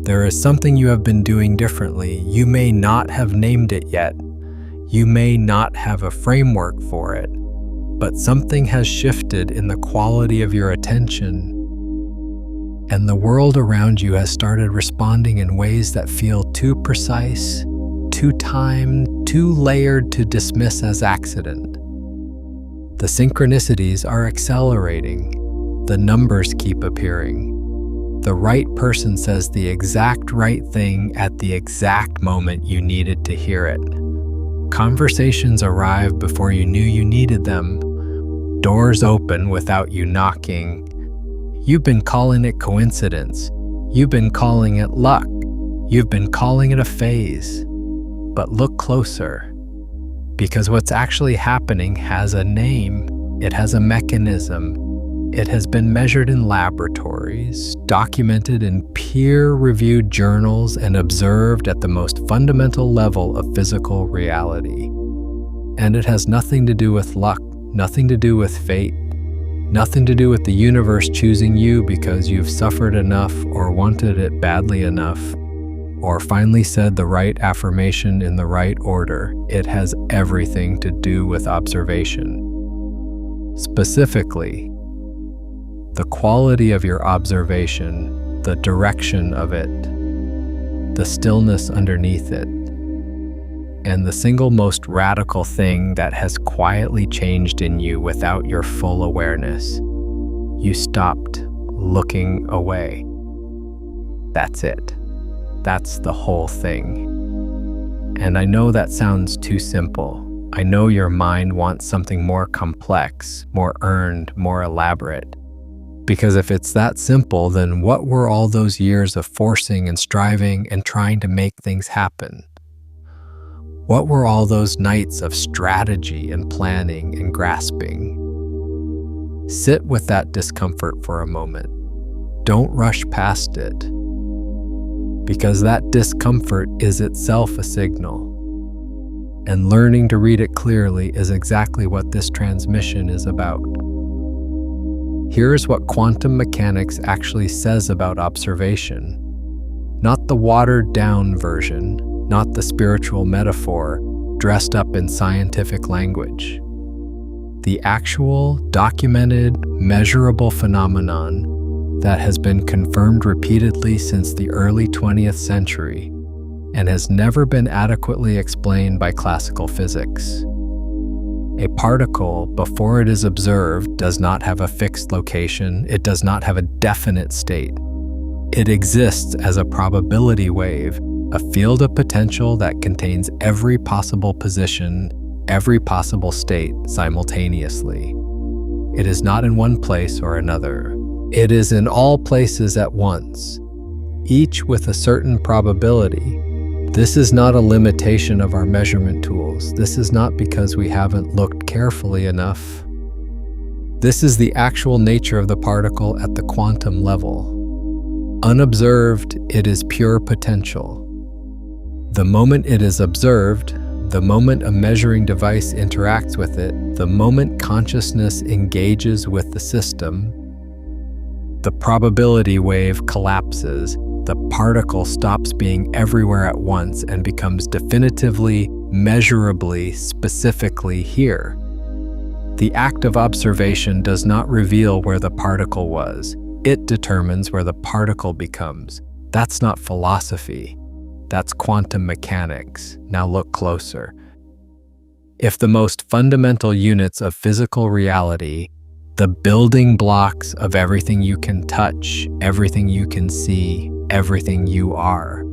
There is something you have been doing differently. You may not have named it yet. You may not have a framework for it, but something has shifted in the quality of your attention, and the world around you has started responding in ways that feel too precise, too timed, too layered to dismiss as accident. The synchronicities are accelerating. The numbers keep appearing. The right person says the exact right thing at the exact moment you needed to hear it. Conversations arrive before you knew you needed them. Doors open without you knocking. You've been calling it coincidence. You've been calling it luck. You've been calling it a phase. But look closer, because what's actually happening has a name. It has a mechanism. It has been measured in laboratories, documented in peer-reviewed journals, and observed at the most fundamental level of physical reality. And it has nothing to do with luck, nothing to do with fate, nothing to do with the universe choosing you because you've suffered enough or wanted it badly enough, or finally said the right affirmation in the right order. It has everything to do with observation. Specifically, the quality of your observation, the direction of it, the stillness underneath it, and the single most radical thing that has quietly changed in you without your full awareness. You stopped looking away. That's it. That's the whole thing. And I know that sounds too simple. I know your mind wants something more complex, more earned, more elaborate. Because if it's that simple, then what were all those years of forcing and striving and trying to make things happen? What were all those nights of strategy and planning and grasping? Sit with that discomfort for a moment. Don't rush past it, because that discomfort is itself a signal. And learning to read it clearly is exactly what this transmission is about. Here's what quantum mechanics actually says about observation. Not the watered-down version, not the spiritual metaphor dressed up in scientific language. The actual, documented, measurable phenomenon that has been confirmed repeatedly since the early 20th century and has never been adequately explained by classical physics. A particle, before it is observed, does not have a fixed location. It does not have a definite state. It exists as a probability wave, a field of potential that contains every possible position, every possible state simultaneously. It is not in one place or another. It is in all places at once, each with a certain probability. This is not a limitation of our measurement tools. This is not because we haven't looked carefully enough. This is the actual nature of the particle at the quantum level. Unobserved, it is pure potential. The moment it is observed, the moment a measuring device interacts with it, the moment consciousness engages with the system, the probability wave collapses. The particle stops being everywhere at once and becomes definitively, measurably, specifically here. The act of observation does not reveal where the particle was. It determines where the particle becomes. That's not philosophy. That's quantum mechanics. Now look closer. If the most fundamental units of physical reality, the building blocks of everything you can touch, everything you can see, everything you are.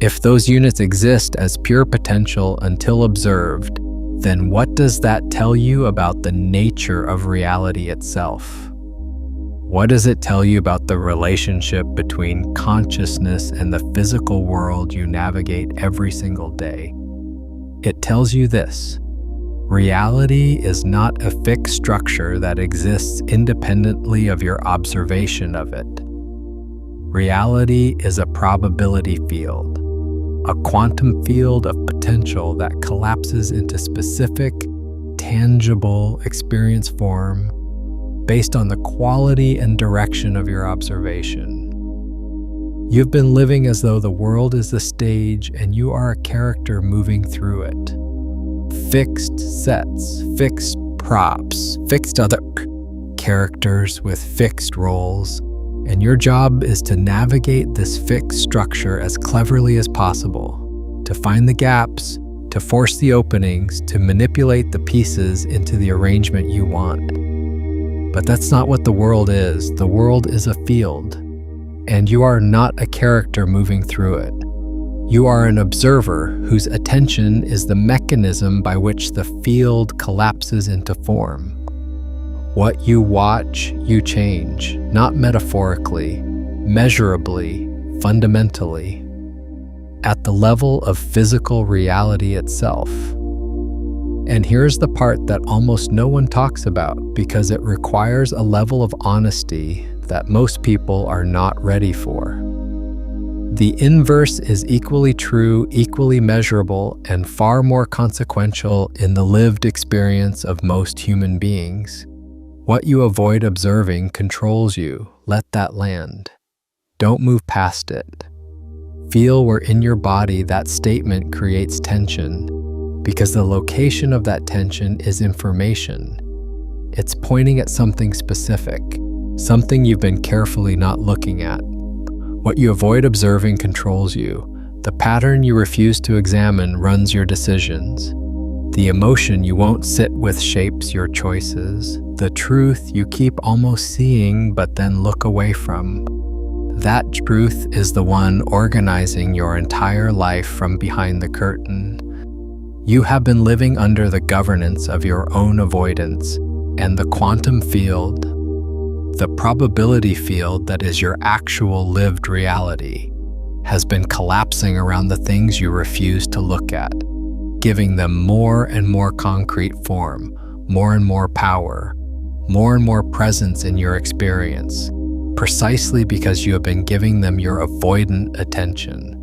If those units exist as pure potential until observed, then what does that tell you about the nature of reality itself? What does it tell you about the relationship between consciousness and the physical world you navigate every single day? It tells you this: reality is not a fixed structure that exists independently of your observation of it. Reality is a probability field, a quantum field of potential that collapses into specific, tangible experience form based on the quality and direction of your observation. You've been living as though the world is the stage and you are a character moving through it. Fixed sets, fixed props, fixed other characters with fixed roles, and your job is to navigate this fixed structure as cleverly as possible, to find the gaps, to force the openings, to manipulate the pieces into the arrangement you want. But that's not what the world is. The world is a field, and you are not a character moving through it. You are an observer whose attention is the mechanism by which the field collapses into form. What you watch, you change, not metaphorically, measurably, fundamentally, at the level of physical reality itself. And here's the part that almost no one talks about because it requires a level of honesty that most people are not ready for. The inverse is equally true, equally measurable, and far more consequential in the lived experience of most human beings. What you avoid observing controls you. Let that land. Don't move past it. Feel where in your body that statement creates tension, because the location of that tension is information. It's pointing at something specific, something you've been carefully not looking at. What you avoid observing controls you. The pattern you refuse to examine runs your decisions. The emotion you won't sit with shapes your choices. The truth you keep almost seeing but then look away from. That truth is the one organizing your entire life from behind the curtain. You have been living under the governance of your own avoidance, and the quantum field, the probability field that is your actual lived reality, has been collapsing around the things you refuse to look at, giving them more and more concrete form, more and more power, more and more presence in your experience, precisely because you have been giving them your avoidant attention.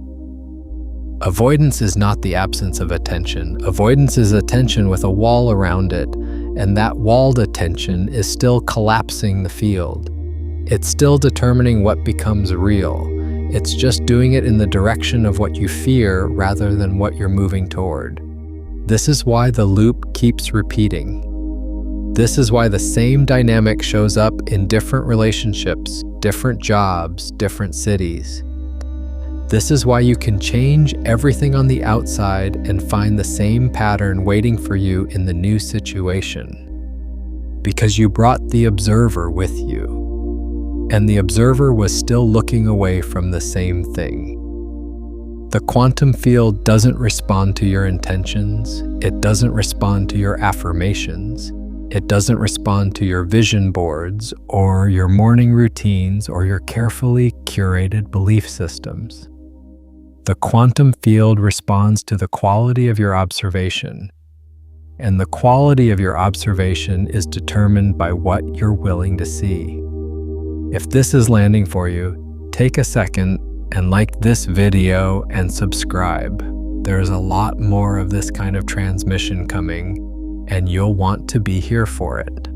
Avoidance is not the absence of attention. Avoidance is attention with a wall around it, and that walled attention is still collapsing the field. It's still determining what becomes real. It's just doing it in the direction of what you fear rather than what you're moving toward. This is why the loop keeps repeating. This is why the same dynamic shows up in different relationships, different jobs, different cities. This is why you can change everything on the outside and find the same pattern waiting for you in the new situation. Because you brought the observer with you, and the observer was still looking away from the same thing. The quantum field doesn't respond to your intentions. It doesn't respond to your affirmations. It doesn't respond to your vision boards or your morning routines or your carefully curated belief systems. The quantum field responds to the quality of your observation, and the quality of your observation is determined by what you're willing to see. If this is landing for you, take a second and like this video and subscribe. There's a lot more of this kind of transmission coming, and you'll want to be here for it.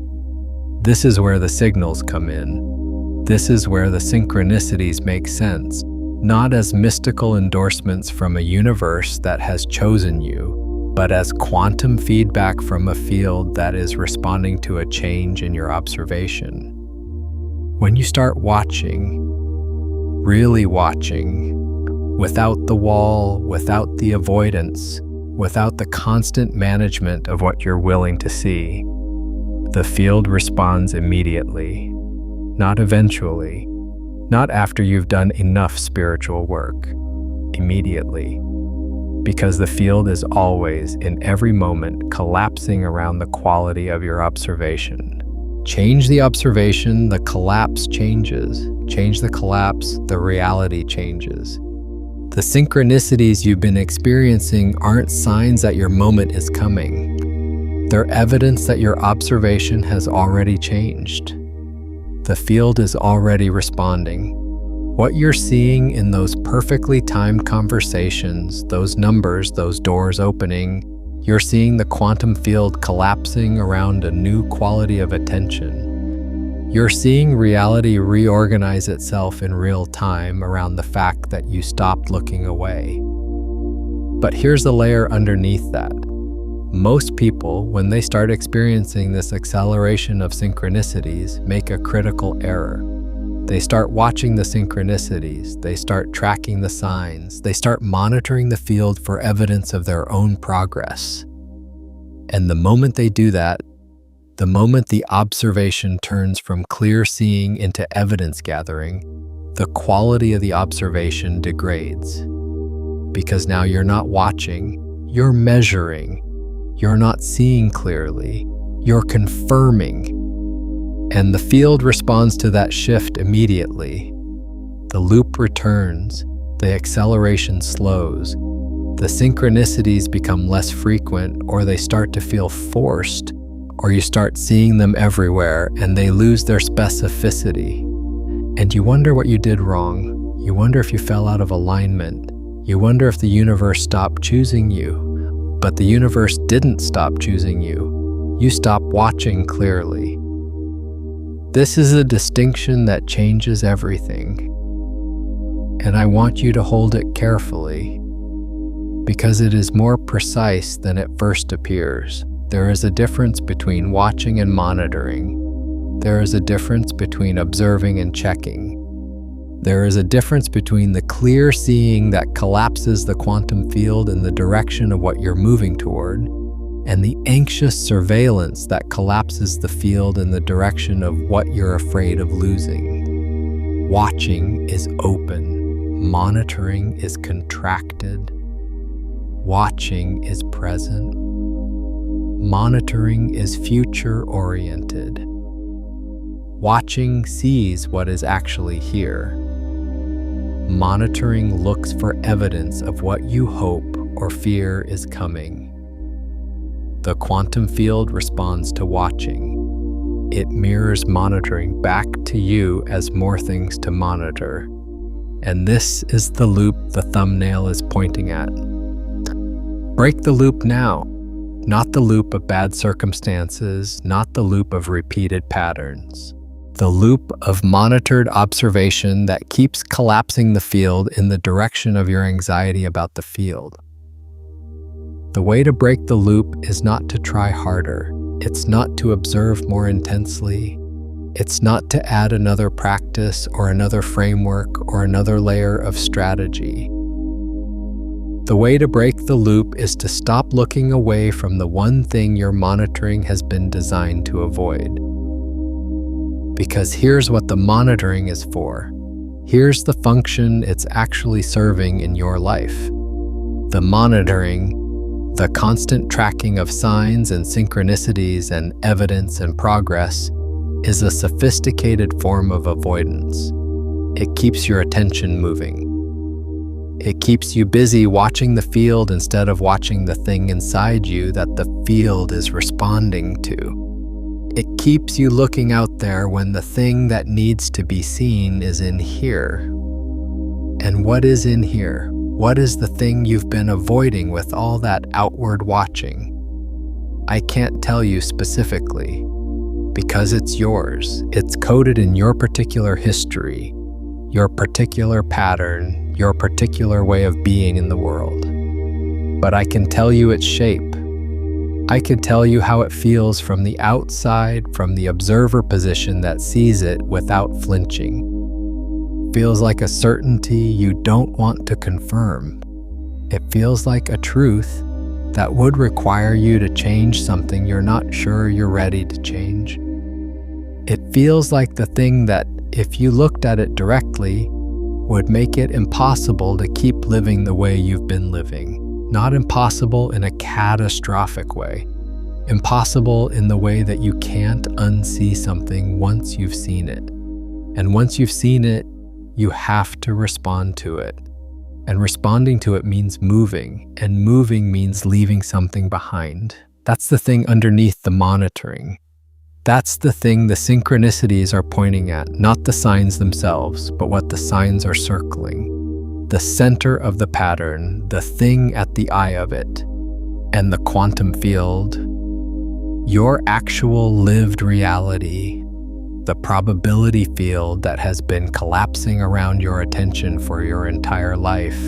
This is where the signals come in. This is where the synchronicities make sense, not as mystical endorsements from a universe that has chosen you, but as quantum feedback from a field that is responding to a change in your observation. When you start watching, really watching, without the wall, without the avoidance, without the constant management of what you're willing to see, the field responds immediately, not eventually, not after you've done enough spiritual work, immediately, because the field is always, in every moment, collapsing around the quality of your observation. Change the observation, the collapse changes. Change the collapse, the reality changes. The synchronicities you've been experiencing aren't signs that your moment is coming. They're evidence that your observation has already changed. The field is already responding. What you're seeing in those perfectly timed conversations, those numbers, those doors opening, you're seeing the quantum field collapsing around a new quality of attention. You're seeing reality reorganize itself in real time around the fact that you stopped looking away. But here's the layer underneath that. Most people, when they start experiencing this acceleration of synchronicities, make a critical error. They start watching the synchronicities, they start tracking the signs, they start monitoring the field for evidence of their own progress. And the moment they do that, the moment the observation turns from clear seeing into evidence gathering, the quality of the observation degrades. Because now you're not watching, you're measuring. You're not seeing clearly, you're confirming. And the field responds to that shift immediately. The loop returns, the acceleration slows, the synchronicities become less frequent, or they start to feel forced, or you start seeing them everywhere and they lose their specificity. And you wonder what you did wrong. You wonder if you fell out of alignment. You wonder if the universe stopped choosing you. But the universe didn't stop choosing you. You stopped watching clearly. This is a distinction that changes everything. And I want you to hold it carefully, because it is more precise than it first appears. There is a difference between watching and monitoring. There is a difference between observing and checking. There is a difference between the clear seeing that collapses the quantum field in the direction of what you're moving toward, and the anxious surveillance that collapses the field in the direction of what you're afraid of losing. Watching is open. Monitoring is contracted. Watching is present. Monitoring is future-oriented. Watching sees what is actually here. Monitoring looks for evidence of what you hope or fear is coming. The quantum field responds to watching. It mirrors monitoring back to you as more things to monitor. And this is the loop the thumbnail is pointing at. Break the loop now. Not the loop of bad circumstances, not the loop of repeated patterns. The loop of monitored observation that keeps collapsing the field in the direction of your anxiety about the field. The way to break the loop is not to try harder. It's not to observe more intensely. It's not to add another practice or another framework or another layer of strategy. The way to break the loop is to stop looking away from the one thing your monitoring has been designed to avoid. Because here's what the monitoring is for. Here's the function it's actually serving in your life. The monitoring, the constant tracking of signs and synchronicities and evidence and progress, is a sophisticated form of avoidance. It keeps your attention moving. It keeps you busy watching the field instead of watching the thing inside you that the field is responding to. It keeps you looking out there when the thing that needs to be seen is in here. And what is in here? What is the thing you've been avoiding with all that outward watching? I can't tell you specifically, because it's yours. It's coded in your particular history, your particular pattern, your particular way of being in the world. But I can tell you its shape. I can tell you how it feels from the outside, from the observer position that sees it without flinching. Feels like a certainty you don't want to confirm. It feels like a truth that would require you to change something you're not sure you're ready to change. It feels like the thing that, if you looked at it directly, would make it impossible to keep living the way you've been living. Not impossible in a catastrophic way. Impossible in the way that you can't unsee something once you've seen it. And once you've seen it, you have to respond to it. And responding to it means moving, and moving means leaving something behind. That's the thing underneath the monitoring. That's the thing the synchronicities are pointing at, not the signs themselves, but what the signs are circling. The center of the pattern, the thing at the eye of it, and the quantum field, your actual lived reality, the probability field that has been collapsing around your attention for your entire life,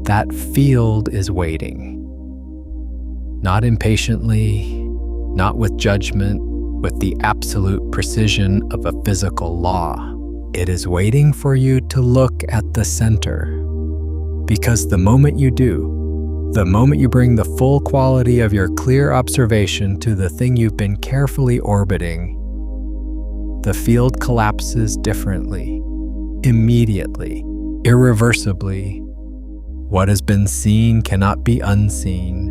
that field is waiting. Not impatiently, not with judgment, with the absolute precision of a physical law. It is waiting for you to look at the center. Because the moment you do, the moment you bring the full quality of your clear observation to the thing you've been carefully orbiting, the field collapses differently, immediately, irreversibly. What has been seen cannot be unseen,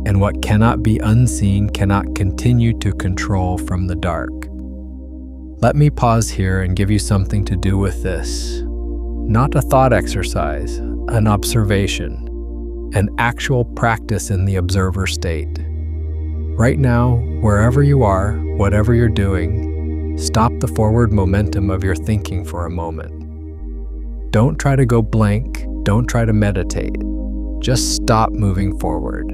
and what cannot be unseen cannot continue to control from the dark. Let me pause here and give you something to do with this. Not a thought exercise, an observation, an actual practice in the observer state. Right now, wherever you are, whatever you're doing, stop the forward momentum of your thinking for a moment. Don't try to go blank, don't try to meditate. Just stop moving forward.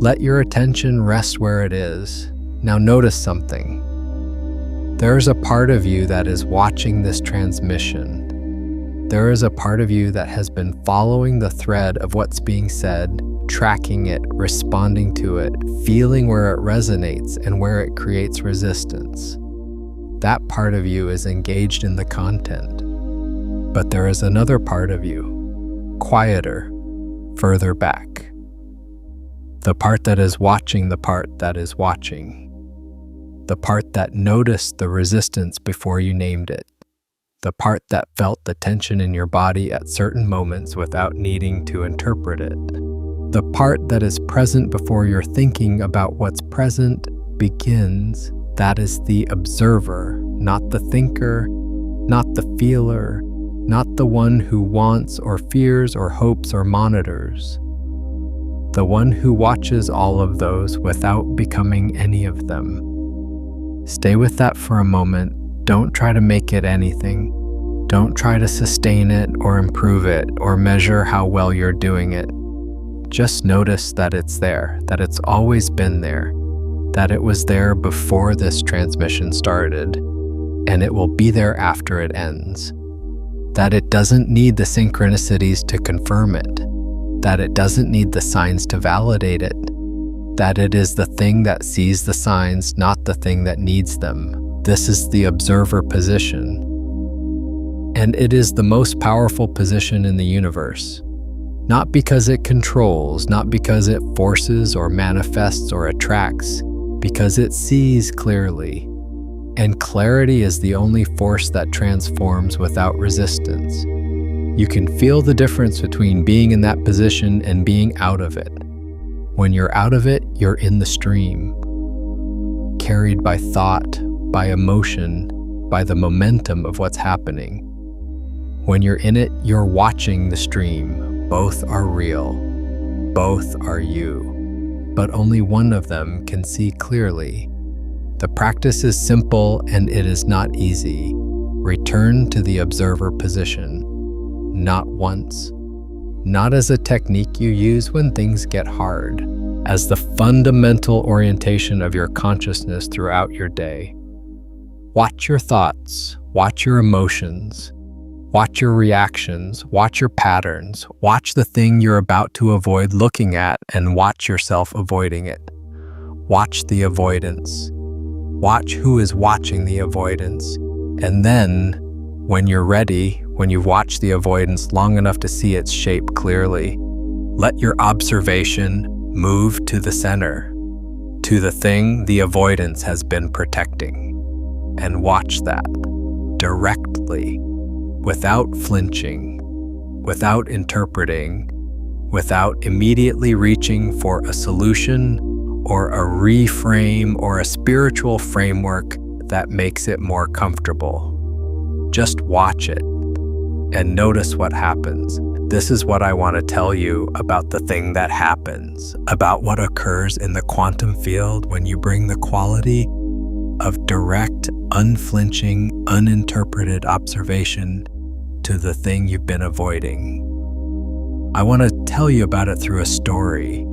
Let your attention rest where it is. Now notice something. There is a part of you that is watching this transmission. There is a part of you that has been following the thread of what's being said, tracking it, responding to it, feeling where it resonates and where it creates resistance. That part of you is engaged in the content. But there is another part of you, quieter, further back. The part that is watching the part that is watching. The part that noticed the resistance before you named it. The part that felt the tension in your body at certain moments without needing to interpret it. The part that is present before your thinking about what's present begins. That is the observer, not the thinker, not the feeler, not the one who wants or fears or hopes or monitors. The one who watches all of those without becoming any of them. Stay with that for a moment. Don't try to make it anything. Don't try to sustain it or improve it or measure how well you're doing it. Just notice that it's there, that it's always been there, that it was there before this transmission started, and it will be there after it ends. That it doesn't need the synchronicities to confirm it, that it doesn't need the signs to validate it, that it is the thing that sees the signs, not the thing that needs them. This is the observer position. And it is the most powerful position in the universe. Not because it controls, not because it forces or manifests or attracts, because it sees clearly. And clarity is the only force that transforms without resistance. You can feel the difference between being in that position and being out of it. When you're out of it, you're in the stream, carried by thought, by emotion, by the momentum of what's happening. When you're in it, you're watching the stream. Both are real. Both are you. But only one of them can see clearly. The practice is simple and it is not easy. Return to the observer position. Not once. Not as a technique you use when things get hard. As the fundamental orientation of your consciousness throughout your day. Watch your thoughts. Watch your emotions. Watch your reactions, watch your patterns, watch the thing you're about to avoid looking at and watch yourself avoiding it. Watch the avoidance. Watch who is watching the avoidance. And then, when you're ready, when you've watched the avoidance long enough to see its shape clearly, let your observation move to the center, to the thing the avoidance has been protecting. And watch that directly. Without flinching, without interpreting, without immediately reaching for a solution or a reframe or a spiritual framework that makes it more comfortable. Just watch it and notice what happens. This is what I want to tell you about the thing that happens, about what occurs in the quantum field when you bring the quality of direct, unflinching, uninterpreted observation to the thing you've been avoiding. I want to tell you about it through a story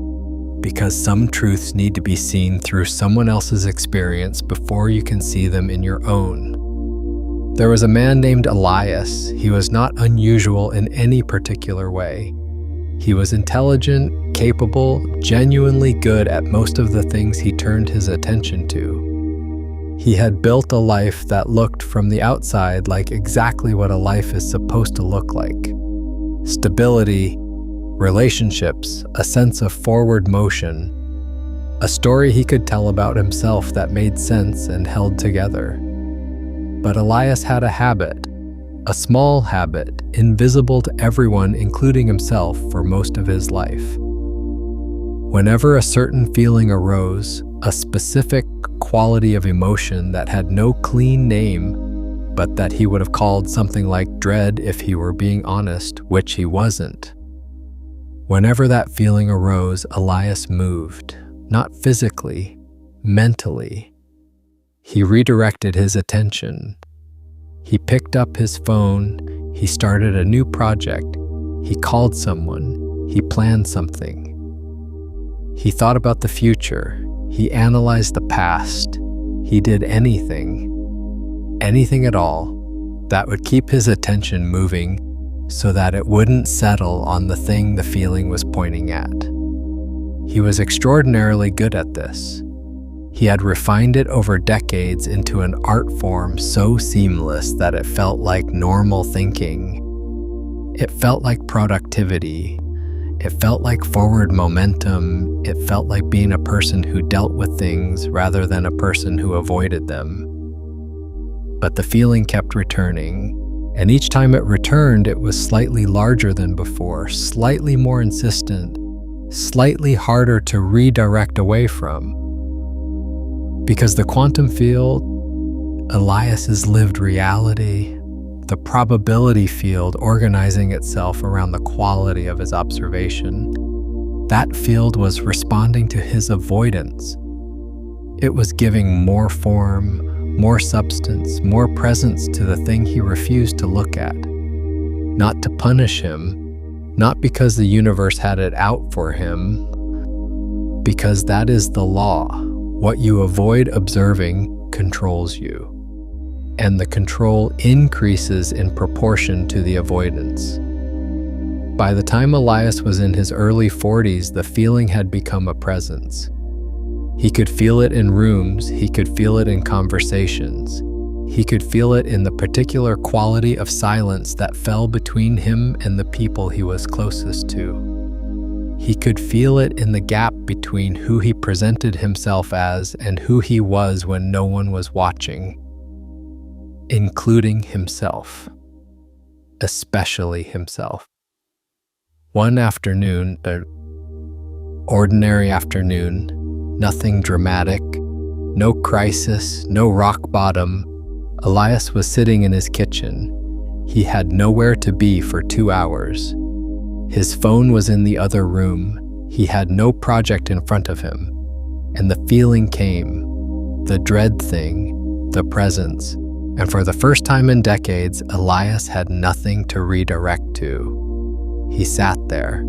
because some truths need to be seen through someone else's experience before you can see them in your own. There was a man named Elias. He was not unusual in any particular way. He was intelligent, capable, genuinely good at most of the things he turned his attention to. He had built a life that looked from the outside like exactly what a life is supposed to look like. Stability, relationships, a sense of forward motion, a story he could tell about himself that made sense and held together. But Elias had a habit, a small habit, invisible to everyone, including himself, for most of his life. Whenever a certain feeling arose, a specific quality of emotion that had no clean name, but that he would have called something like dread if he were being honest, which he wasn't. Whenever that feeling arose, Elias moved, not physically, mentally. He redirected his attention. He picked up his phone. He started a new project. He called someone. He planned something. He thought about the future. He analyzed the past. He did anything at all, that would keep his attention moving so that it wouldn't settle on the thing the feeling was pointing at. He was extraordinarily good at this. He had refined it over decades into an art form so seamless that it felt like normal thinking. It felt like productivity. It felt like forward momentum. It felt like being a person who dealt with things rather than a person who avoided them. But the feeling kept returning, and each time it returned, it was slightly larger than before, slightly more insistent, slightly harder to redirect away from. Because the quantum field, Elias's lived reality, the probability field organizing itself around the quality of his observation, that field was responding to his avoidance. It was giving more form, more substance, more presence to the thing he refused to look at. Not to punish him, not because the universe had it out for him, because that is the law. What you avoid observing controls you, and the control increases in proportion to the avoidance. By the time Elias was in his early 40s, the feeling had become a presence. He could feel it in rooms, he could feel it in conversations, he could feel it in the particular quality of silence that fell between him and the people he was closest to. He could feel it in the gap between who he presented himself as and who he was when no one was watching, including himself, especially himself. One afternoon, an ordinary afternoon, nothing dramatic, no crisis, no rock bottom, Elias was sitting in his kitchen. He had nowhere to be for 2 hours. His phone was in the other room. He had no project in front of him. And the feeling came, the dread thing, the presence. And for the first time in decades, Elias had nothing to redirect to. He sat there,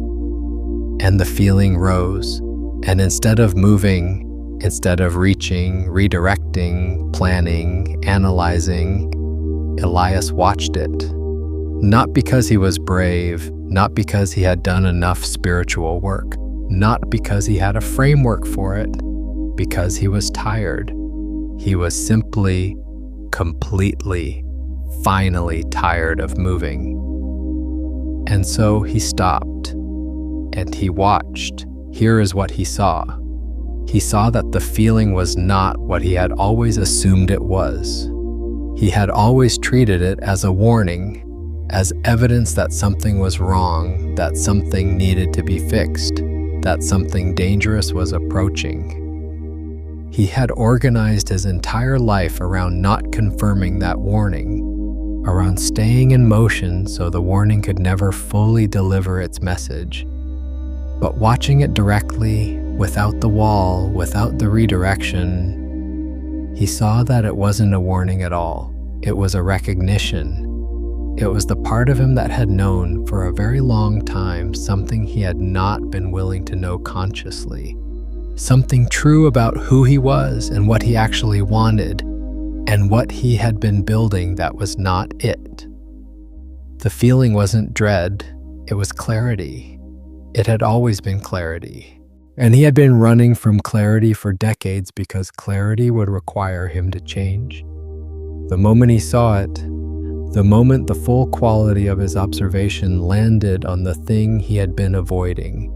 and the feeling rose. And instead of moving, instead of reaching, redirecting, planning, analyzing, Elias watched it. Not because he was brave, not because he had done enough spiritual work, not because he had a framework for it, because he was tired. He was simply, completely, finally tired of moving. And so he stopped, and he watched. Here is what he saw. He saw that the feeling was not what he had always assumed it was. He had always treated it as a warning, as evidence that something was wrong, that something needed to be fixed, that something dangerous was approaching. He had organized his entire life around not confirming that warning, around staying in motion so the warning could never fully deliver its message. But watching it directly, without the wall, without the redirection, he saw that it wasn't a warning at all. It was a recognition. It was the part of him that had known for a very long time something he had not been willing to know consciously. Something true about who he was and what he actually wanted, and what he had been building that was not it. The feeling wasn't dread, it was clarity. It had always been clarity. And he had been running from clarity for decades because clarity would require him to change. The moment he saw it, the moment the full quality of his observation landed on the thing he had been avoiding,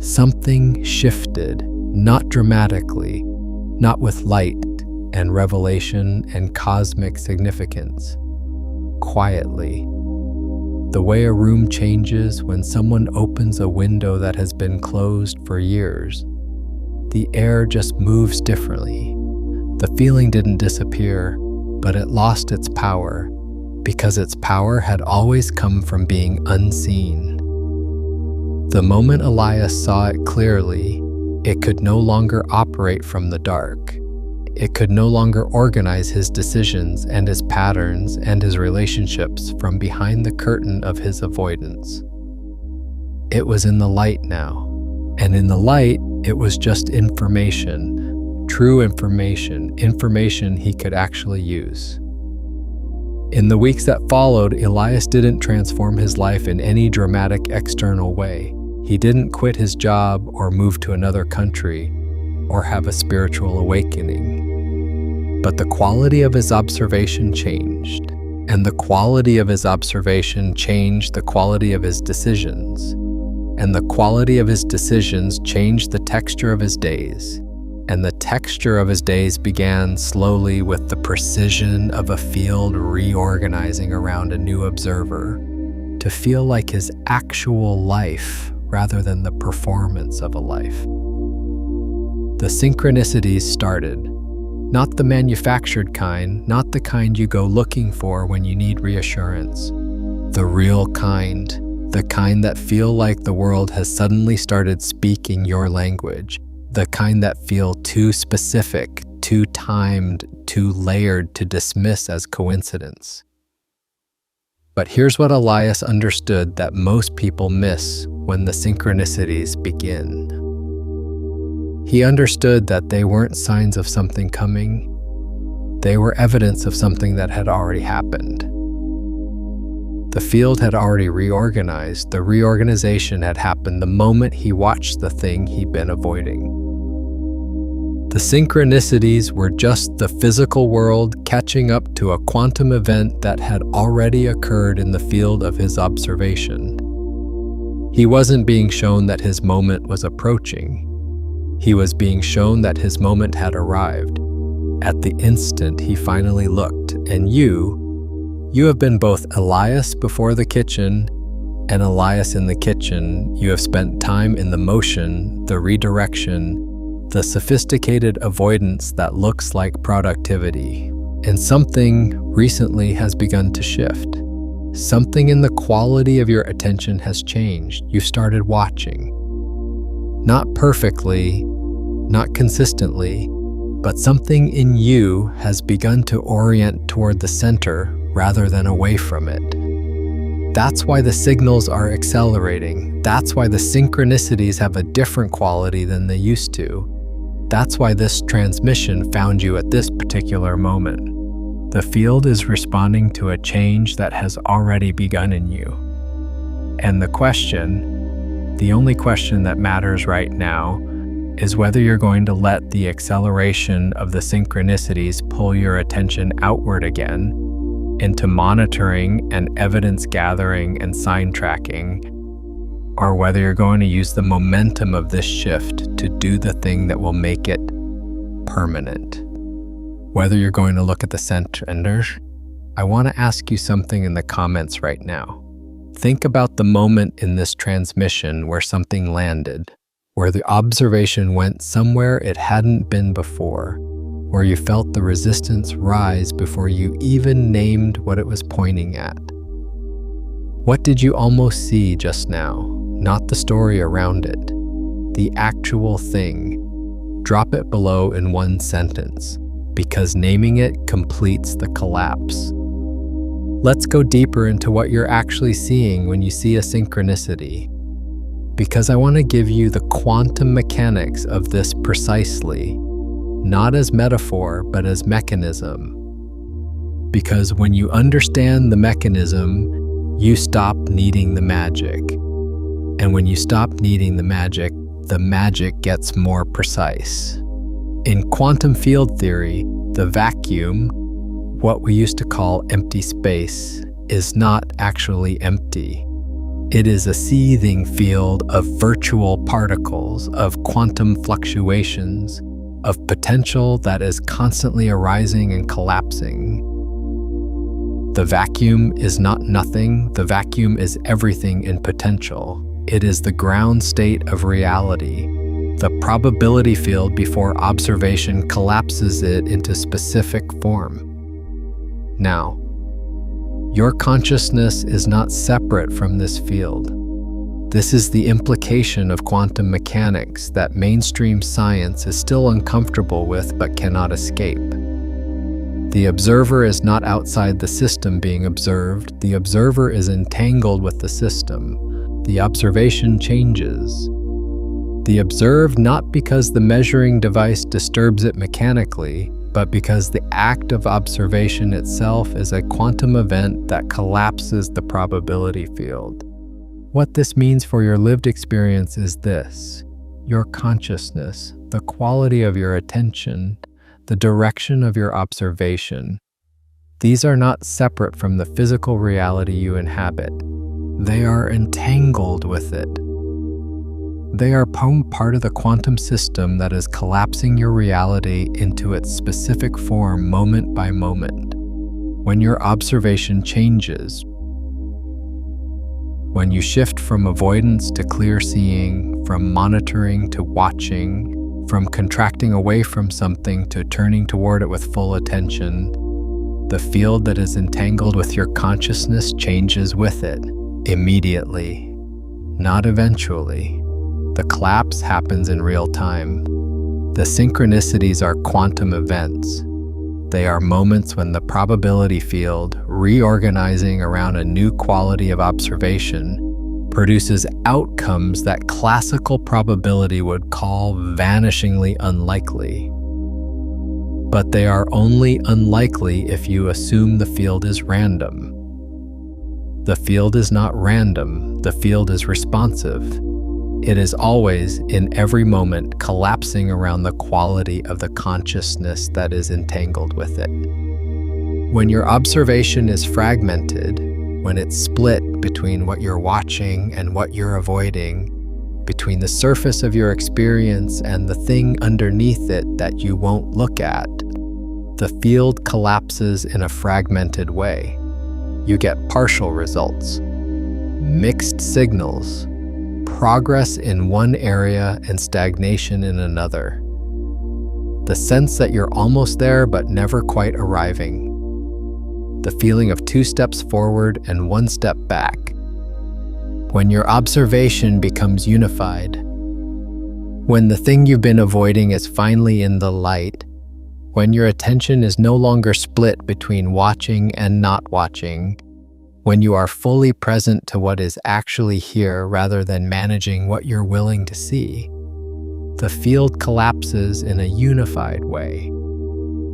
something shifted, not dramatically, not with light and revelation and cosmic significance. Quietly, the way a room changes when someone opens a window that has been closed for years. The air just moves differently. The feeling didn't disappear, but it lost its power, because its power had always come from being unseen. The moment Elias saw it clearly, it could no longer operate from the dark. It could no longer organize his decisions and his patterns and his relationships from behind the curtain of his avoidance. It was in the light now, and in the light, it was just information, true information, information he could actually use. In the weeks that followed, Elias didn't transform his life in any dramatic external way. He didn't quit his job or move to another country or have a spiritual awakening. But the quality of his observation changed, and the quality of his observation changed the quality of his decisions, and the quality of his decisions changed the texture of his days, and the texture of his days began slowly with the precision of a field reorganizing around a new observer to feel like his actual life rather than the performance of a life. The synchronicities started. Not the manufactured kind, not the kind you go looking for when you need reassurance. The real kind, the kind that feel like the world has suddenly started speaking your language. The kind that feel too specific, too timed, too layered to dismiss as coincidence. But here's what Elias understood that most people miss when the synchronicities begin. He understood that they weren't signs of something coming. They were evidence of something that had already happened. The field had already reorganized. The reorganization had happened the moment he watched the thing he'd been avoiding. The synchronicities were just the physical world catching up to a quantum event that had already occurred in the field of his observation. He wasn't being shown that his moment was approaching. He was being shown that his moment had arrived. At the instant he finally looked, and you have been both Elias before the kitchen and Elias in the kitchen. You have spent time in the motion, the redirection, the sophisticated avoidance that looks like productivity. And something recently has begun to shift. Something in the quality of your attention has changed. You started watching. Not perfectly, not consistently, but something in you has begun to orient toward the center rather than away from it. That's why the signals are accelerating. That's why the synchronicities have a different quality than they used to. That's why this transmission found you at this particular moment. The field is responding to a change that has already begun in you. And the only question that matters right now is whether you're going to let the acceleration of the synchronicities pull your attention outward again into monitoring and evidence gathering and sign tracking, or whether you're going to use the momentum of this shift to do the thing that will make it permanent. Whether you're going to look at the center, I want to ask you something in the comments right now. Think about the moment in this transmission where something landed, where the observation went somewhere it hadn't been before, where you felt the resistance rise before you even named what it was pointing at. What did you almost see just now? Not the story around it, the actual thing. Drop it below in one sentence, because naming it completes the collapse. Let's go deeper into what you're actually seeing when you see a synchronicity. because I want to give you the quantum mechanics of this precisely, not as metaphor, but as mechanism. Because when you understand the mechanism, you stop needing the magic. And when you stop needing the magic gets more precise. In quantum field theory, the vacuum, what we used to call empty space, is not actually empty. It is a seething field of virtual particles, of quantum fluctuations, of potential that is constantly arising and collapsing. The vacuum is not nothing. The vacuum is everything in potential. It is the ground state of reality, the probability field before observation collapses it into specific form. Now, your consciousness is not separate from this field. This is the implication of quantum mechanics that mainstream science is still uncomfortable with but cannot escape. The observer is not outside the system being observed. The observer is entangled with the system. The observation changes. The observed not because the measuring device disturbs it mechanically, but because the act of observation itself is a quantum event that collapses the probability field. What this means for your lived experience is this: your consciousness, the quality of your attention, the direction of your observation. These are not separate from the physical reality you inhabit. They are entangled with it. They are part of the quantum system that is collapsing your reality into its specific form moment by moment. When your observation changes, when you shift from avoidance to clear seeing, from monitoring to watching, from contracting away from something to turning toward it with full attention, the field that is entangled with your consciousness changes with it, immediately, not eventually. The collapse happens in real time. The synchronicities are quantum events. They are moments when the probability field, reorganizing around a new quality of observation, produces outcomes that classical probability would call vanishingly unlikely. But they are only unlikely if you assume the field is random. The field is not random. The field is responsive. It is always, in every moment, collapsing around the quality of the consciousness that is entangled with it. When your observation is fragmented, when it's split between what you're watching and what you're avoiding, between the surface of your experience and the thing underneath it that you won't look at, the field collapses in a fragmented way. You get partial results, mixed signals, progress in one area and stagnation in another. The sense that you're almost there but never quite arriving. The feeling of 2 steps forward and 1 step back. When your observation becomes unified, when the thing you've been avoiding is finally in the light, when your attention is no longer split between watching and not watching, when you are fully present to what is actually here rather than managing what you're willing to see, the field collapses in a unified way.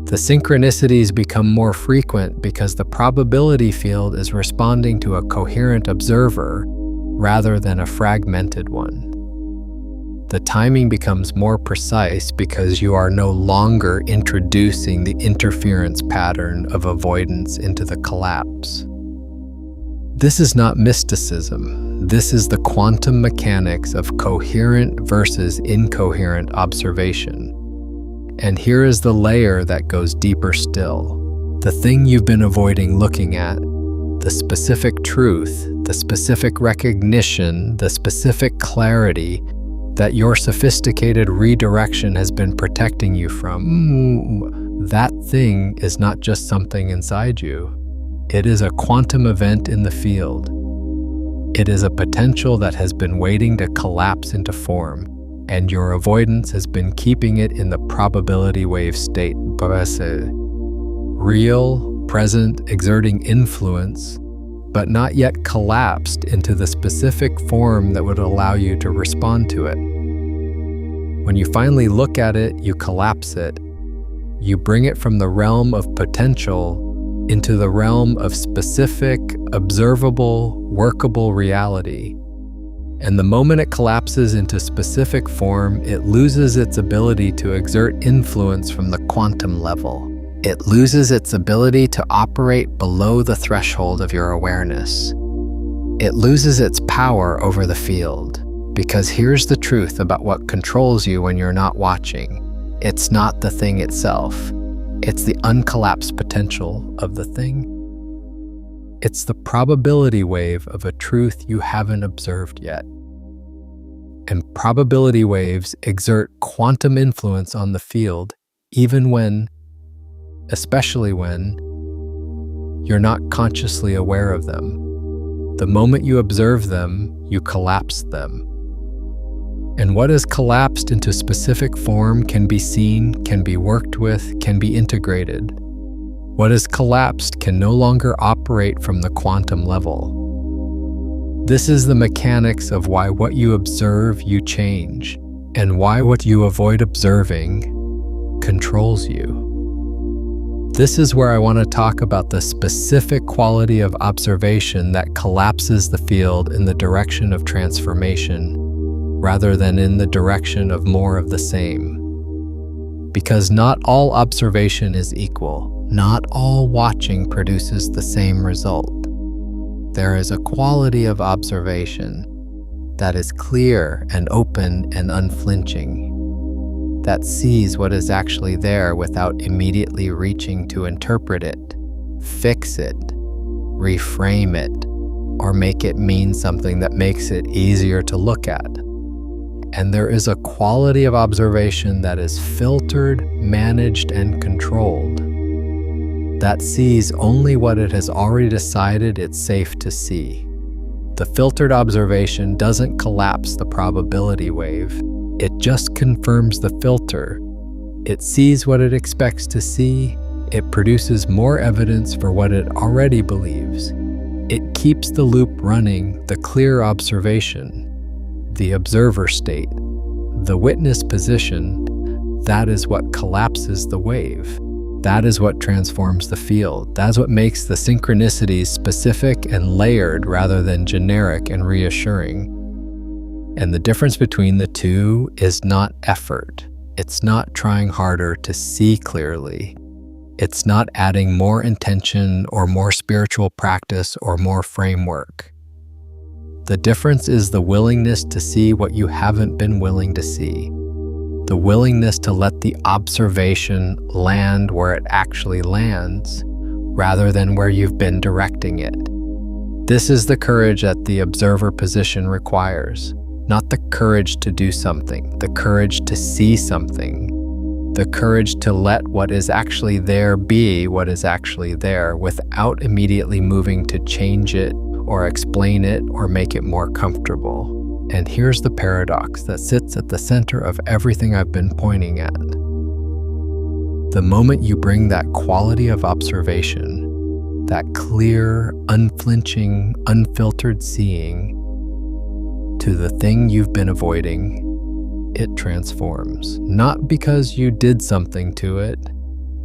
The synchronicities become more frequent because the probability field is responding to a coherent observer rather than a fragmented one. The timing becomes more precise because you are no longer introducing the interference pattern of avoidance into the collapse. This is not mysticism. This is the quantum mechanics of coherent versus incoherent observation. And here is the layer that goes deeper still. The thing you've been avoiding looking at, the specific truth, the specific recognition, the specific clarity that your sophisticated redirection has been protecting you from. That thing is not just something inside you. It is a quantum event in the field. It is a potential that has been waiting to collapse into form, and your avoidance has been keeping it in the probability wave state. Real, present, exerting influence, but not yet collapsed into the specific form that would allow you to respond to it. When you finally look at it, you collapse it. You bring it from the realm of potential into the realm of specific, observable, workable reality. And the moment it collapses into specific form, it loses its ability to exert influence from the quantum level. It loses its ability to operate below the threshold of your awareness. It loses its power over the field. Because here's the truth about what controls you when you're not watching. It's not the thing itself. It's the uncollapsed potential of the thing. It's the probability wave of a truth you haven't observed yet. And probability waves exert quantum influence on the field, even when, especially when, you're not consciously aware of them. The moment you observe them, you collapse them. And what is collapsed into specific form can be seen, can be worked with, can be integrated. What is collapsed can no longer operate from the quantum level. This is the mechanics of why what you observe you change, and why what you avoid observing controls you. This is where I want to talk about the specific quality of observation that collapses the field in the direction of transformation, rather than in the direction of more of the same. Because not all observation is equal. Not all watching produces the same result. There is a quality of observation that is clear and open and unflinching, that sees what is actually there without immediately reaching to interpret it, fix it, reframe it, or make it mean something that makes it easier to look at. And there is a quality of observation that is filtered, managed, and controlled, that sees only what it has already decided it's safe to see. The filtered observation doesn't collapse the probability wave. It just confirms the filter. It sees what it expects to see. It produces more evidence for what it already believes. It keeps the loop running, the clear observation, the observer state, the witness position. That is what collapses the wave. That is what transforms the field. That is what makes the synchronicities specific and layered rather than generic and reassuring. And the difference between the two is not effort. It's not trying harder to see clearly. It's not adding more intention or more spiritual practice or more framework. The difference is the willingness to see what you haven't been willing to see. The willingness to let the observation land where it actually lands, rather than where you've been directing it. This is the courage that the observer position requires. Not the courage to do something, the courage to see something. The courage to let what is actually there be what is actually there without immediately moving to change it or explain it or make it more comfortable. And here's the paradox that sits at the center of everything I've been pointing at. The moment you bring that quality of observation, that clear, unflinching, unfiltered seeing, to the thing you've been avoiding, it transforms. Not because you did something to it,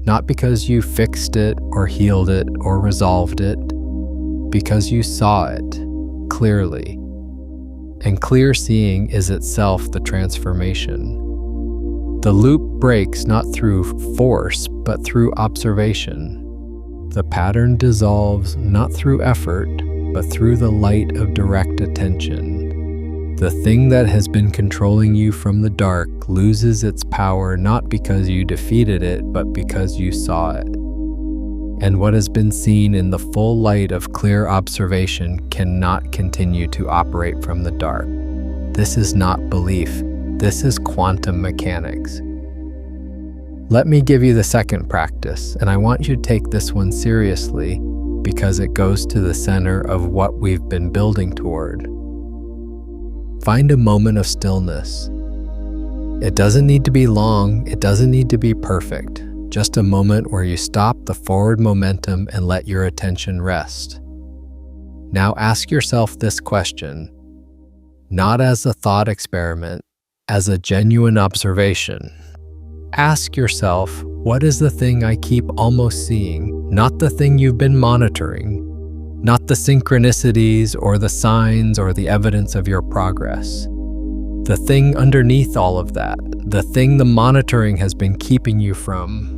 not because you fixed it or healed it or resolved it, because you saw it clearly. And clear seeing is itself the transformation. The loop breaks not through force, but through observation. The pattern dissolves not through effort, but through the light of direct attention. The thing that has been controlling you from the dark loses its power not because you defeated it, but because you saw it. And what has been seen in the full light of clear observation cannot continue to operate from the dark. This is not belief. This is quantum mechanics. Let me give you the second practice, and I want you to take this one seriously because it goes to the center of what we've been building toward. Find a moment of stillness. It doesn't need to be long. It doesn't need to be perfect. Just a moment where you stop the forward momentum and let your attention rest. Now ask yourself this question, not as a thought experiment, as a genuine observation. Ask yourself, what is the thing I keep almost seeing, not the thing you've been monitoring, not the synchronicities or the signs or the evidence of your progress. The thing underneath all of that, the thing the monitoring has been keeping you from.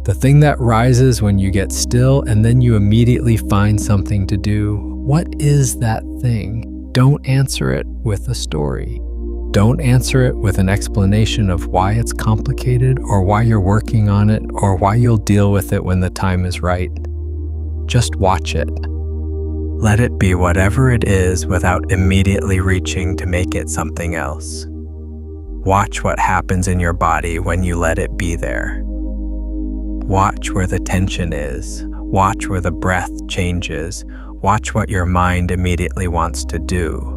The thing that rises when you get still and then you immediately find something to do. What is that thing? Don't answer it with a story. Don't answer it with an explanation of why it's complicated or why you're working on it or why you'll deal with it when the time is right. Just watch it. Let it be whatever it is without immediately reaching to make it something else. Watch what happens in your body when you let it be there. Watch where the tension is. Watch where the breath changes. Watch what your mind immediately wants to do.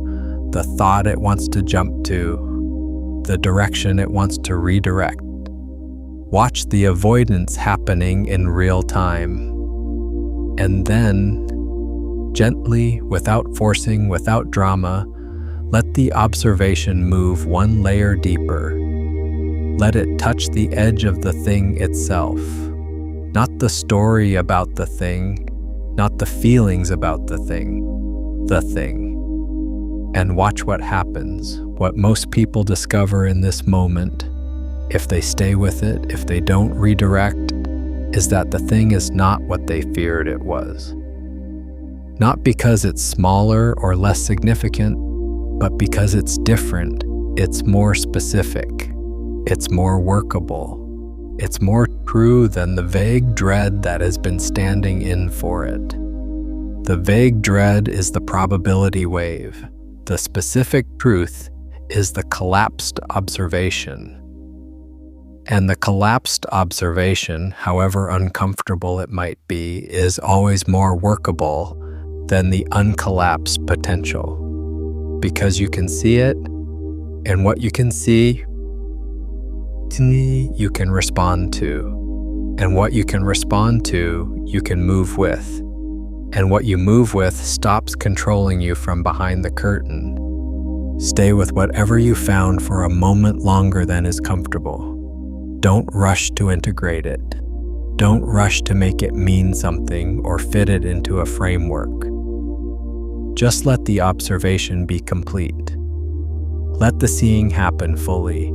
The thought it wants to jump to, the direction it wants to redirect. Watch the avoidance happening in real time. And then, gently, without forcing, without drama, let the observation move one layer deeper. Let it touch the edge of the thing itself. Not the story about the thing, not the feelings about the thing. And watch what happens, what most people discover in this moment, if they stay with it, if they don't redirect, is that the thing is not what they feared it was. Not because it's smaller or less significant, but because it's different, it's more specific, it's more workable, it's more true than the vague dread that has been standing in for it. The vague dread is the probability wave. The specific truth is the collapsed observation. And the collapsed observation, however uncomfortable it might be, is always more workable than the uncollapsed potential. Because you can see it, and what you can see, you can respond to. And what you can respond to, you can move with. And what you move with stops controlling you from behind the curtain. Stay with whatever you found for a moment longer than is comfortable. Don't rush to integrate it. Don't rush to make it mean something or fit it into a framework. Just let the observation be complete. Let the seeing happen fully.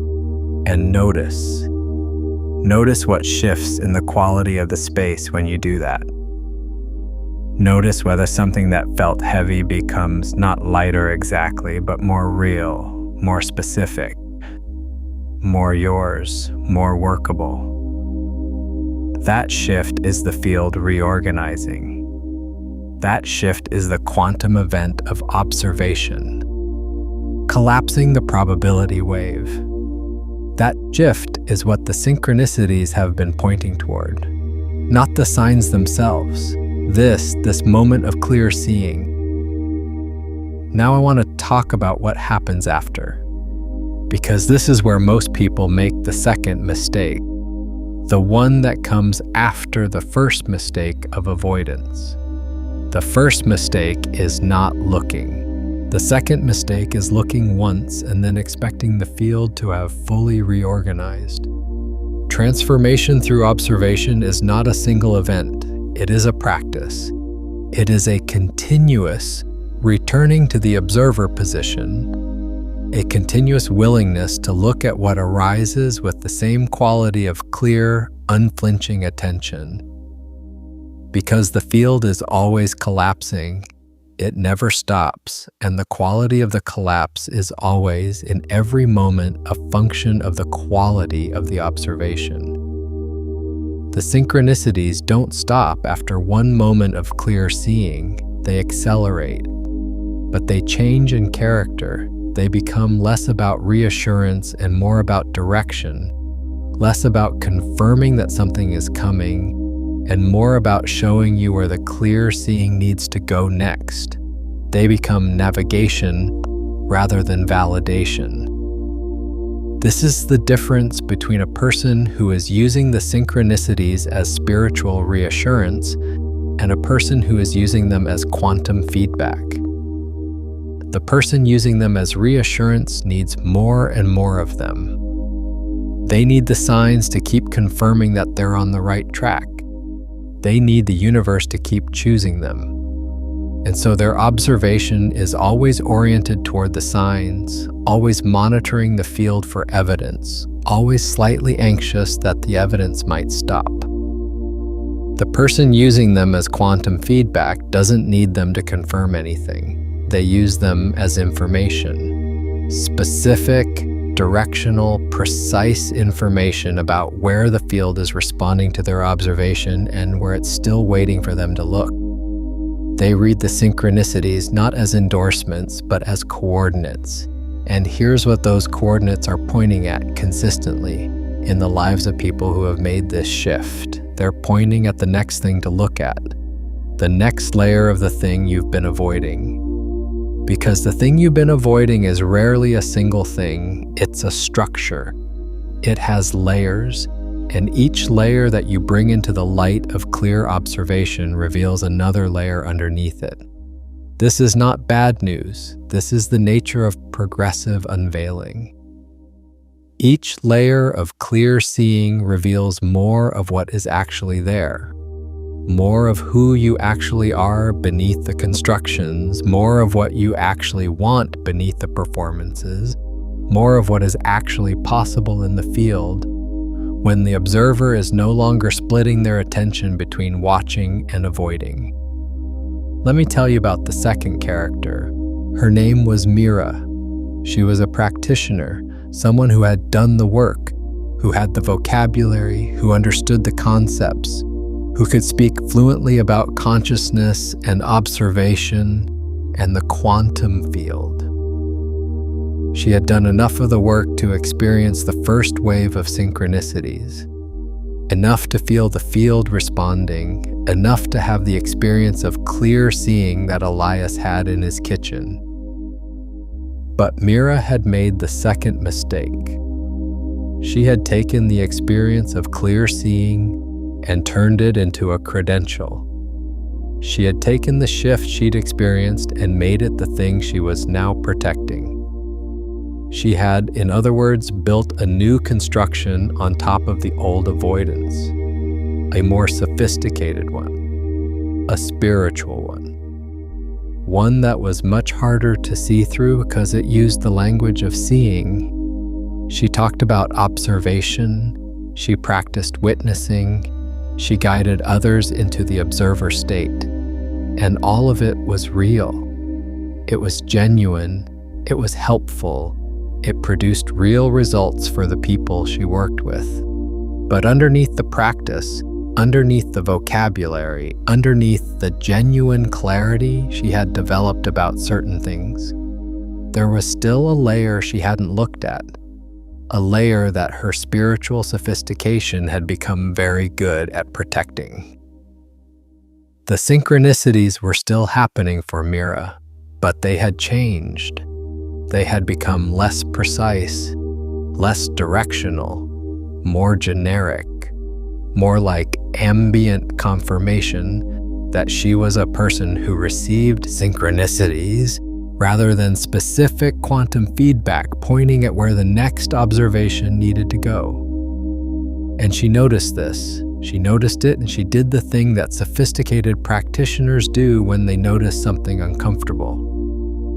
And notice. Notice what shifts in the quality of the space when you do that. Notice whether something that felt heavy becomes not lighter exactly, but more real, more specific, more yours, more workable. That shift is the field reorganizing. That shift is the quantum event of observation, collapsing the probability wave. That shift is what the synchronicities have been pointing toward, not the signs themselves. This moment of clear seeing. Now I want to talk about what happens after, because this is where most people make the second mistake, the one that comes after the first mistake of avoidance. The first mistake is not looking. The second mistake is looking once and then expecting the field to have fully reorganized. Transformation through observation is not a single event. It is a practice. It is a continuous returning to the observer position, a continuous willingness to look at what arises with the same quality of clear, unflinching attention. Because the field is always collapsing, it never stops, and the quality of the collapse is always, in every moment, a function of the quality of the observation. The synchronicities don't stop after one moment of clear seeing, they accelerate. But they change in character. They become less about reassurance and more about direction, less about confirming that something is coming, and more about showing you where the clear seeing needs to go next. They become navigation rather than validation. This is the difference between a person who is using the synchronicities as spiritual reassurance and a person who is using them as quantum feedback. The person using them as reassurance needs more and more of them. They need the signs to keep confirming that they're on the right track. They need the universe to keep choosing them. And so their observation is always oriented toward the signs, always monitoring the field for evidence, always slightly anxious that the evidence might stop. The person using them as quantum feedback doesn't need them to confirm anything. They use them as information. Specific, directional, precise information about where the field is responding to their observation and where it's still waiting for them to look. They read the synchronicities not as endorsements, but as coordinates. And here's what those coordinates are pointing at consistently in the lives of people who have made this shift. They're pointing at the next thing to look at, the next layer of the thing you've been avoiding. Because the thing you've been avoiding is rarely a single thing, it's a structure. It has layers, and each layer that you bring into the light of clear observation reveals another layer underneath it. This is not bad news. This is the nature of progressive unveiling. Each layer of clear seeing reveals more of what is actually there, more of who you actually are beneath the constructions, more of what you actually want beneath the performances, more of what is actually possible in the field, when the observer is no longer splitting their attention between watching and avoiding. Let me tell you about the second character. Her name was Mira. She was a practitioner, someone who had done the work, who had the vocabulary, who understood the concepts, who could speak fluently about consciousness and observation and the quantum field. She had done enough of the work to experience the first wave of synchronicities, enough to feel the field responding, enough to have the experience of clear seeing that Elias had in his kitchen. But Mira had made the second mistake. She had taken the experience of clear seeing and turned it into a credential. She had taken the shift she'd experienced and made it the thing she was now protecting. She had, in other words, built a new construction on top of the old avoidance, a more sophisticated one, a spiritual one that was much harder to see through because it used the language of seeing. She talked about observation, she practiced witnessing, she guided others into the observer state, and all of it was real. It was genuine, it was helpful, it produced real results for the people she worked with. But underneath the practice, underneath the vocabulary, underneath the genuine clarity she had developed about certain things, there was still a layer she hadn't looked at, a layer that her spiritual sophistication had become very good at protecting. The synchronicities were still happening for Mira, but they had changed. They had become less precise, less directional, more generic, more like ambient confirmation that she was a person who received synchronicities rather than specific quantum feedback pointing at where the next observation needed to go. And she noticed this. She noticed it and she did the thing that sophisticated practitioners do when they notice something uncomfortable.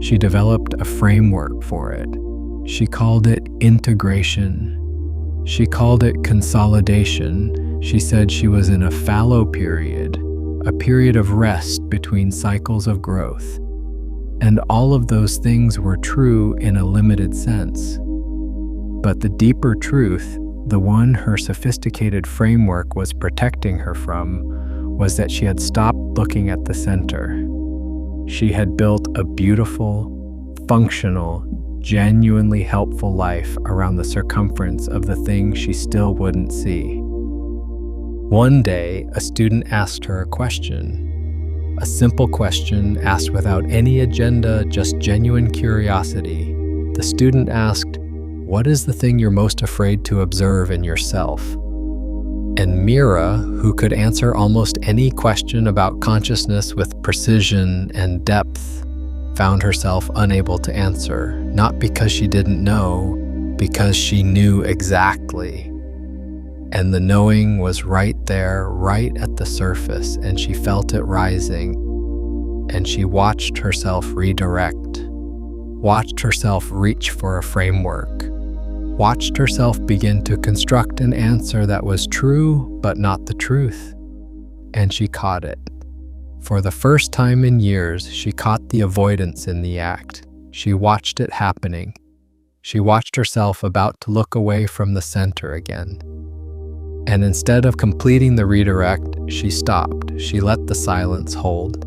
She developed a framework for it. She called it integration. She called it consolidation. She said she was in a fallow period, a period of rest between cycles of growth. And all of those things were true in a limited sense. But the deeper truth, the one her sophisticated framework was protecting her from, was that she had stopped looking at the center. She had built a beautiful, functional, genuinely helpful life around the circumference of the thing she still wouldn't see. One day, a student asked her a question. A simple question asked without any agenda, just genuine curiosity. The student asked, "What is the thing you're most afraid to observe in yourself?" And Mira, who could answer almost any question about consciousness with precision and depth, found herself unable to answer, not because she didn't know, because she knew exactly. And the knowing was right there, right at the surface, and she felt it rising. And she watched herself redirect, watched herself reach for a framework, watched herself begin to construct an answer that was true but not the truth. And she caught it. For the first time in years, she caught the avoidance in the act. She watched it happening. She watched herself about to look away from the center again. And instead of completing the redirect, she stopped. She let the silence hold.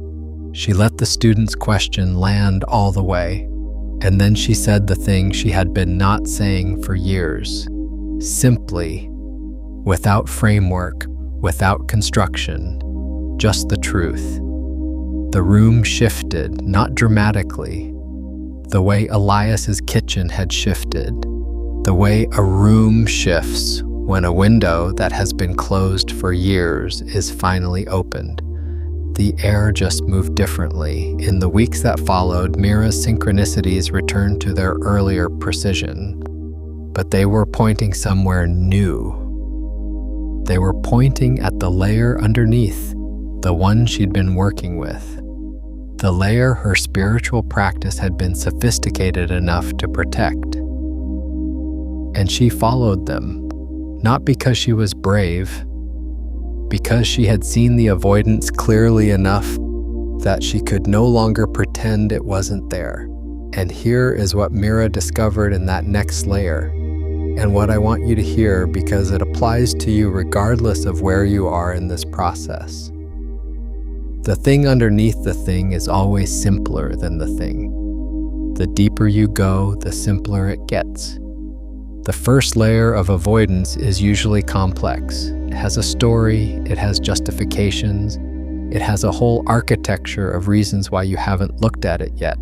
She let the student's question land all the way. And then she said the thing she had been not saying for years. Simply, without framework, without construction, just the truth. The room shifted, not dramatically, the way Elias's kitchen had shifted, the way a room shifts when a window that has been closed for years is finally opened. The air just moved differently. In the weeks that followed, Mira's synchronicities returned to their earlier precision, but they were pointing somewhere new. They were pointing at the layer underneath, the one she'd been working with, the layer her spiritual practice had been sophisticated enough to protect. And she followed them. Not because she was brave, because she had seen the avoidance clearly enough that she could no longer pretend it wasn't there. And here is what Mira discovered in that next layer, and what I want you to hear because it applies to you regardless of where you are in this process. The thing underneath the thing is always simpler than the thing. The deeper you go, the simpler it gets. The first layer of avoidance is usually complex. It has a story, it has justifications, it has a whole architecture of reasons why you haven't looked at it yet.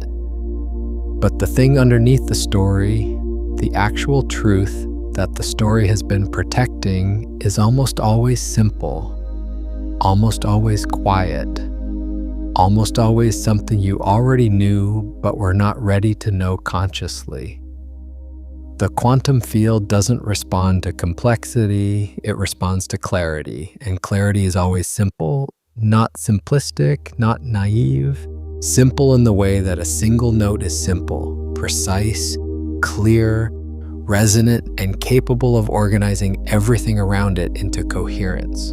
But the thing underneath the story, the actual truth that the story has been protecting, is almost always simple, almost always quiet, almost always something you already knew but were not ready to know consciously. The quantum field doesn't respond to complexity, it responds to clarity. And clarity is always simple, not simplistic, not naive. Simple in the way that a single note is simple, precise, clear, resonant, and capable of organizing everything around it into coherence.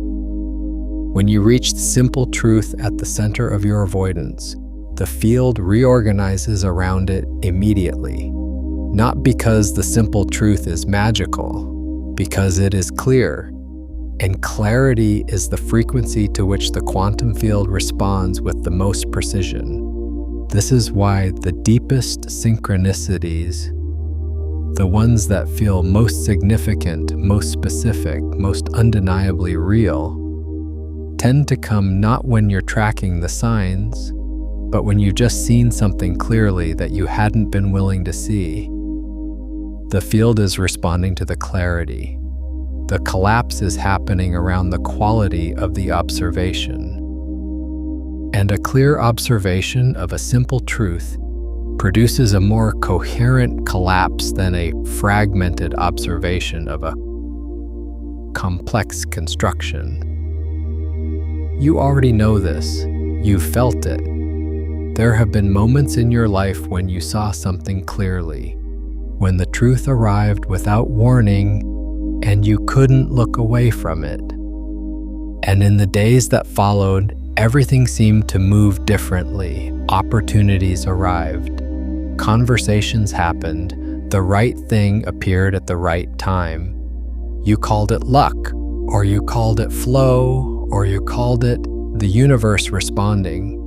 When you reach the simple truth at the center of your avoidance, the field reorganizes around it immediately. Not because the simple truth is magical, because it is clear. And clarity is the frequency to which the quantum field responds with the most precision. This is why the deepest synchronicities, the ones that feel most significant, most specific, most undeniably real, tend to come not when you're tracking the signs, but when you've just seen something clearly that you hadn't been willing to see. The field is responding to the clarity. The collapse is happening around the quality of the observation. And a clear observation of a simple truth produces a more coherent collapse than a fragmented observation of a complex construction. You already know this. You've felt it. There have been moments in your life when you saw something clearly, when the truth arrived without warning and you couldn't look away from it. And in the days that followed, everything seemed to move differently. Opportunities arrived. Conversations happened. The right thing appeared at the right time. You called it luck, or you called it flow, or you called it the universe responding.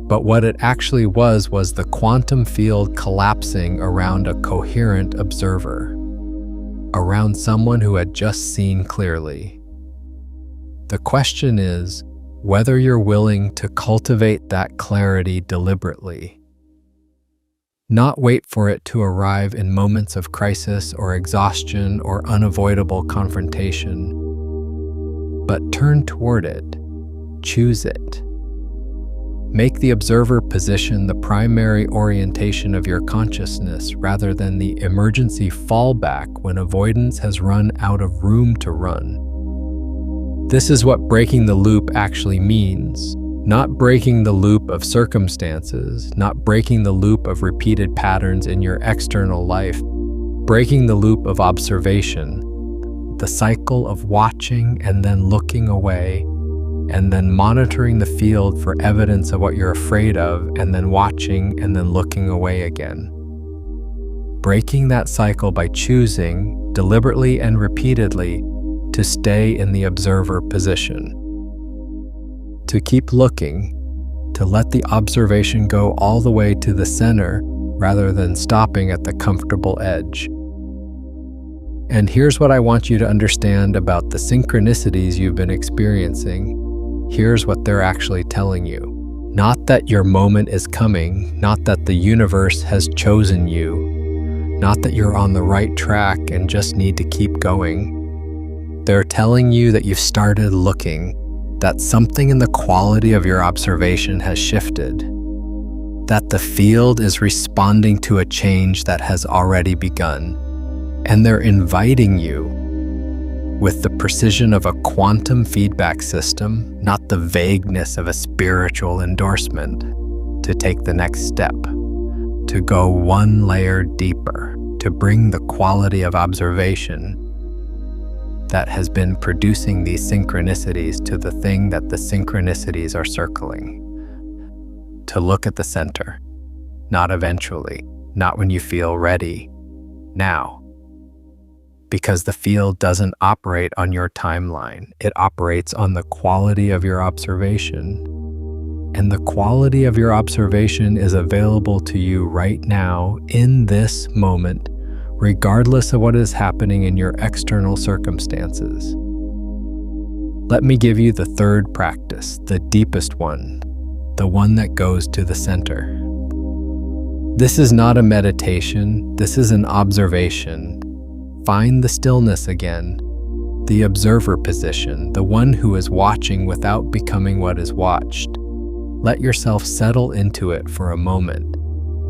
But what it actually was the quantum field collapsing around a coherent observer, around someone who had just seen clearly. The question is whether you're willing to cultivate that clarity deliberately. Not wait for it to arrive in moments of crisis or exhaustion or unavoidable confrontation, but turn toward it. Choose it. Make the observer position the primary orientation of your consciousness rather than the emergency fallback when avoidance has run out of room to run. This is what breaking the loop actually means. Not breaking the loop of circumstances, not breaking the loop of repeated patterns in your external life, breaking the loop of observation, the cycle of watching and then looking away, and then monitoring the field for evidence of what you're afraid of, and then watching and then looking away again. Breaking that cycle by choosing, deliberately and repeatedly, to stay in the observer position. To keep looking, to let the observation go all the way to the center rather than stopping at the comfortable edge. And here's what I want you to understand about the synchronicities you've been experiencing. Here's what they're actually telling you. Not that your moment is coming, not that the universe has chosen you, not that you're on the right track and just need to keep going. They're telling you that you've started looking, that something in the quality of your observation has shifted, that the field is responding to a change that has already begun, and they're inviting you with the precision of a quantum feedback system, not the vagueness of a spiritual endorsement, to take the next step, to go one layer deeper, to bring the quality of observation that has been producing these synchronicities to the thing that the synchronicities are circling. To look at the center, not eventually, not when you feel ready, now. Because the field doesn't operate on your timeline, it operates on the quality of your observation. And the quality of your observation is available to you right now, in this moment, regardless of what is happening in your external circumstances. Let me give you the third practice, the deepest one, the one that goes to the center. This is not a meditation, this is an observation. Find the stillness again, the observer position, the one who is watching without becoming what is watched. Let yourself settle into it for a moment.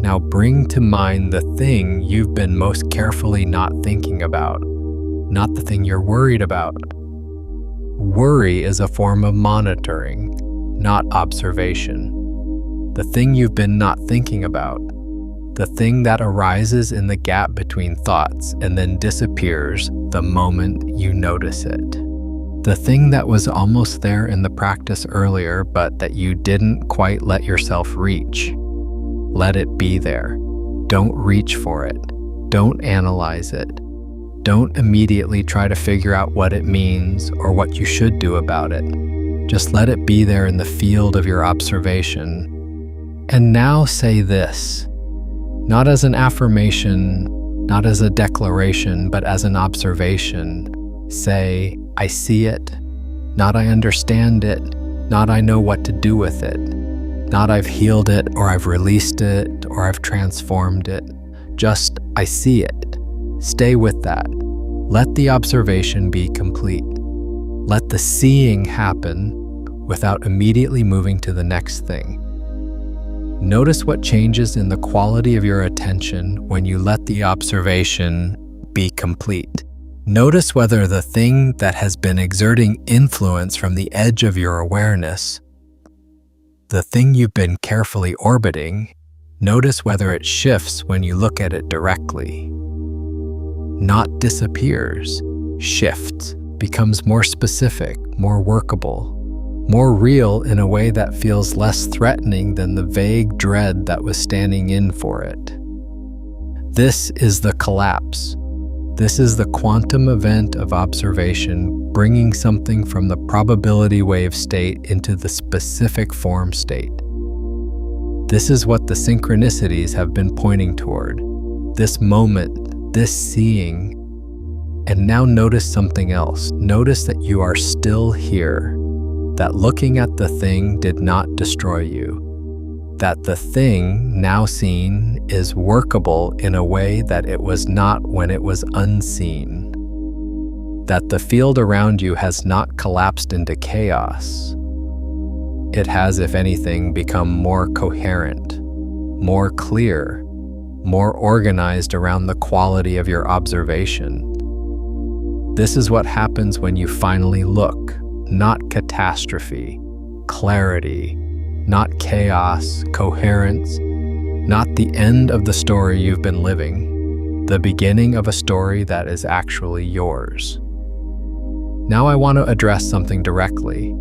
Now bring to mind the thing you've been most carefully not thinking about, not the thing you're worried about. Worry is a form of monitoring, not observation. The thing you've been not thinking about, the thing that arises in the gap between thoughts and then disappears the moment you notice it. The thing that was almost there in the practice earlier, but that you didn't quite let yourself reach. Let it be there. Don't reach for it. Don't analyze it. Don't immediately try to figure out what it means or what you should do about it. Just let it be there in the field of your observation. And now say this. Not as an affirmation, not as a declaration, but as an observation. Say, I see it, not I understand it, not I know what to do with it, not I've healed it or I've released it or I've transformed it. Just, I see it. Stay with that. Let the observation be complete. Let the seeing happen without immediately moving to the next thing. Notice what changes in the quality of your attention when you let the observation be complete. Notice whether the thing that has been exerting influence from the edge of your awareness, the thing you've been carefully orbiting, notice whether it shifts when you look at it directly. Not disappears, shifts, becomes more specific, more workable, more real in a way that feels less threatening than the vague dread that was standing in for it. This is the collapse. This is the quantum event of observation, bringing something from the probability wave state into the specific form state. This is what the synchronicities have been pointing toward. This moment, this seeing. And now notice something else. Notice that you are still here. That looking at the thing did not destroy you. That the thing, now seen, is workable in a way that it was not when it was unseen. that the field around you has not collapsed into chaos. It has, if anything, become more coherent, more clear, more organized around the quality of your observation. This is what happens when you finally look, not catastrophe, clarity, not chaos, coherence, not the end of the story you've been living, the beginning of a story that is actually yours. Now I want to address something directly,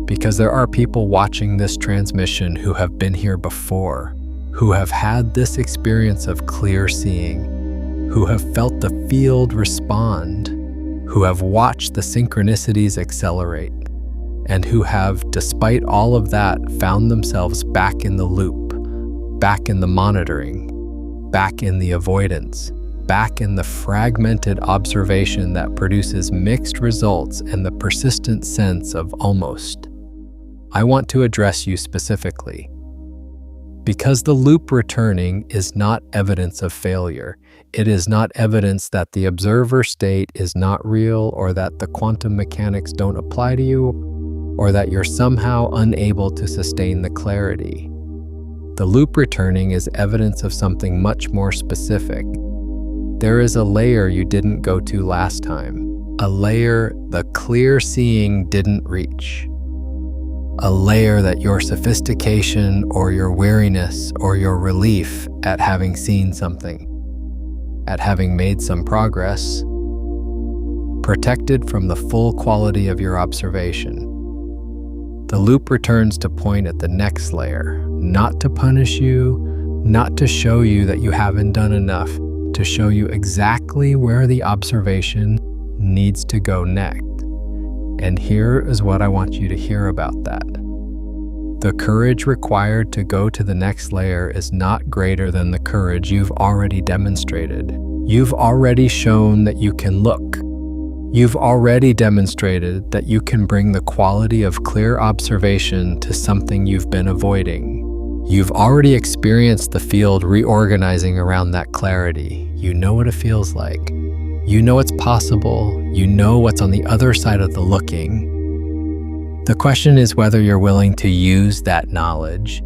because there are people watching this transmission who have been here before, who have had this experience of clear seeing, who have felt the field respond, who have watched the synchronicities accelerate, and who have, despite all of that, found themselves back in the loop, back in the monitoring, back in the avoidance, back in the fragmented observation that produces mixed results and the persistent sense of almost. I want to address you specifically, because the loop returning is not evidence of failure. It is not evidence that the observer state is not real, or that the quantum mechanics don't apply to you, or that you're somehow unable to sustain the clarity. The loop returning is evidence of something much more specific. There is a layer you didn't go to last time, a layer the clear seeing didn't reach, a layer that your sophistication or your weariness or your relief at having seen something, at having made some progress, protected from the full quality of your observation. The loop returns to point at the next layer, not to punish you, not to show you that you haven't done enough, to show you exactly where the observation needs to go next. And here is what I want you to hear about that. The courage required to go to the next layer is not greater than the courage you've already demonstrated. You've already shown that you can look. You've already demonstrated that you can bring the quality of clear observation to something you've been avoiding. You've already experienced the field reorganizing around that clarity. You know what it feels like. You know it's possible. You know what's on the other side of the looking. The question is whether you're willing to use that knowledge,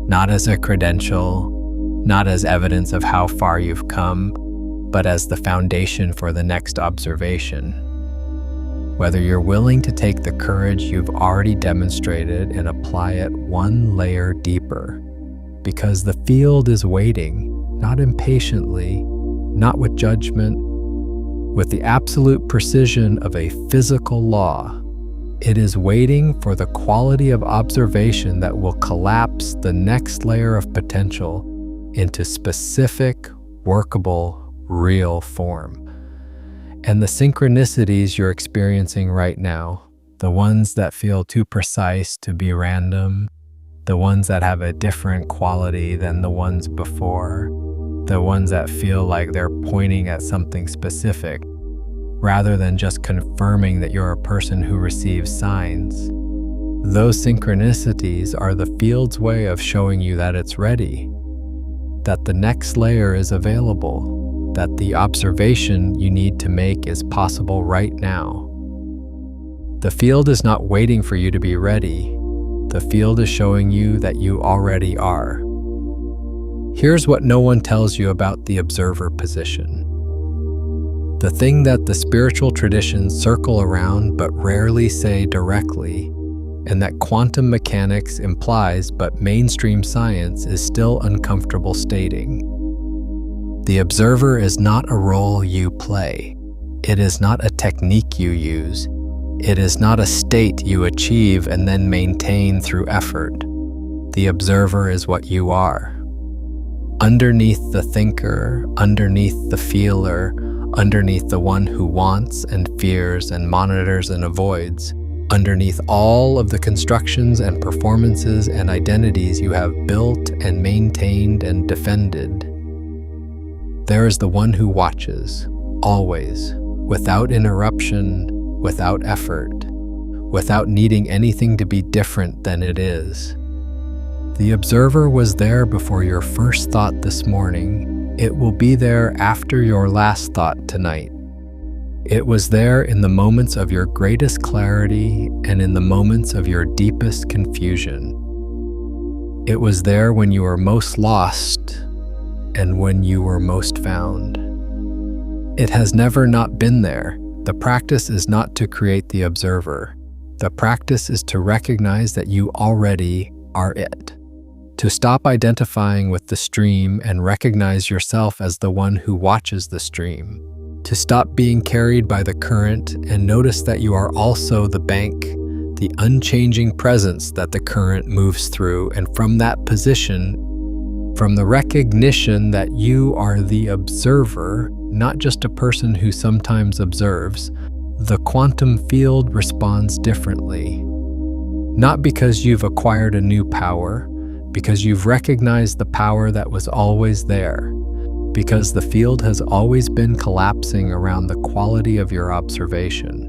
not as a credential, not as evidence of how far you've come, but as the foundation for the next observation. Whether you're willing to take the courage you've already demonstrated and apply it one layer deeper, because the field is waiting, not impatiently, not with judgment, with the absolute precision of a physical law. It is waiting for the quality of observation that will collapse the next layer of potential into specific, workable, real form. And the synchronicities you're experiencing right now, the ones that feel too precise to be random, the ones that have a different quality than the ones before, the ones that feel like they're pointing at something specific, rather than just confirming that you're a person who receives signs. Those synchronicities are the field's way of showing you that it's ready, that the next layer is available, that the observation you need to make is possible right now. The field is not waiting for you to be ready. The field is showing you that you already are. Here's what no one tells you about the observer position. The thing that the spiritual traditions circle around but rarely say directly, and that quantum mechanics implies but mainstream science is still uncomfortable stating. The observer is not a role you play. It is not a technique you use. It is not a state you achieve and then maintain through effort. The observer is what you are. Underneath the thinker, underneath the feeler, underneath the one who wants and fears and monitors and avoids, underneath all of the constructions and performances and identities you have built and maintained and defended, there is the one who watches, always, without interruption, without effort, without needing anything to be different than it is. The observer was there before your first thought this morning. It will be there after your last thought tonight. It was there in the moments of your greatest clarity and in the moments of your deepest confusion. It was there when you were most lost and when you were most found. It has never not been there. The practice is not to create the observer. The practice is to recognize that you already are it. To stop identifying with the stream and recognize yourself as the one who watches the stream. To stop being carried by the current and notice that you are also the bank, the unchanging presence that the current moves through, and from that position, from the recognition that you are the observer, not just a person who sometimes observes, the quantum field responds differently. Not because you've acquired a new power, because you've recognized the power that was always there, because the field has always been collapsing around the quality of your observation.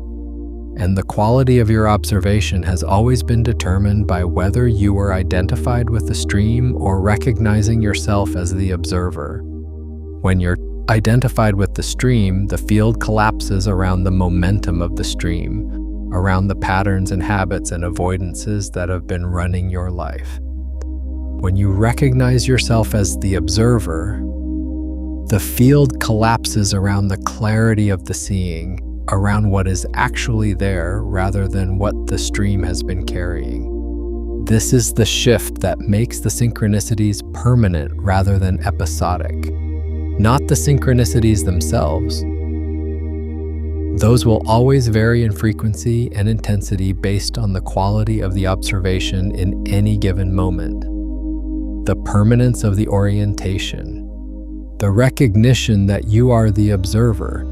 And the quality of your observation has always been determined by whether you were identified with the stream or recognizing yourself as the observer. When you're identified with the stream, the field collapses around the momentum of the stream, around the patterns and habits and avoidances that have been running your life. When you recognize yourself as the observer, the field collapses around the clarity of the seeing, around what is actually there rather than what the stream has been carrying. This is the shift that makes the synchronicities permanent rather than episodic. Not the synchronicities themselves. Those will always vary in frequency and intensity based on the quality of the observation in any given moment. The permanence of the orientation, the recognition that you are the observer,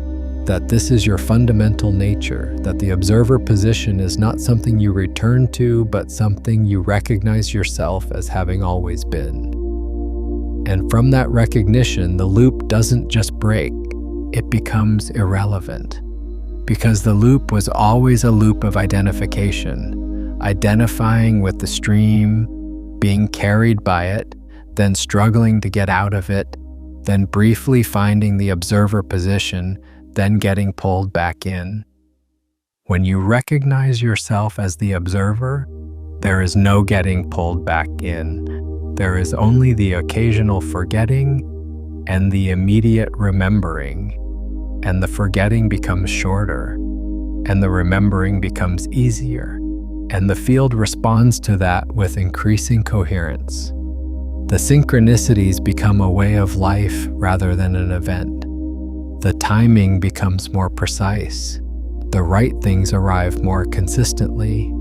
that this is your fundamental nature, that the observer position is not something you return to, but something you recognize yourself as having always been. And from that recognition, the loop doesn't just break, it becomes irrelevant. Because the loop was always a loop of identification, identifying with the stream, being carried by it, then struggling to get out of it, then briefly finding the observer position, then getting pulled back in. When you recognize yourself as the observer, there is no getting pulled back in. There is only the occasional forgetting and the immediate remembering, and the forgetting becomes shorter, and the remembering becomes easier, and the field responds to that with increasing coherence. The synchronicities become a way of life rather than an event. The timing becomes more precise. The right things arrive more consistently.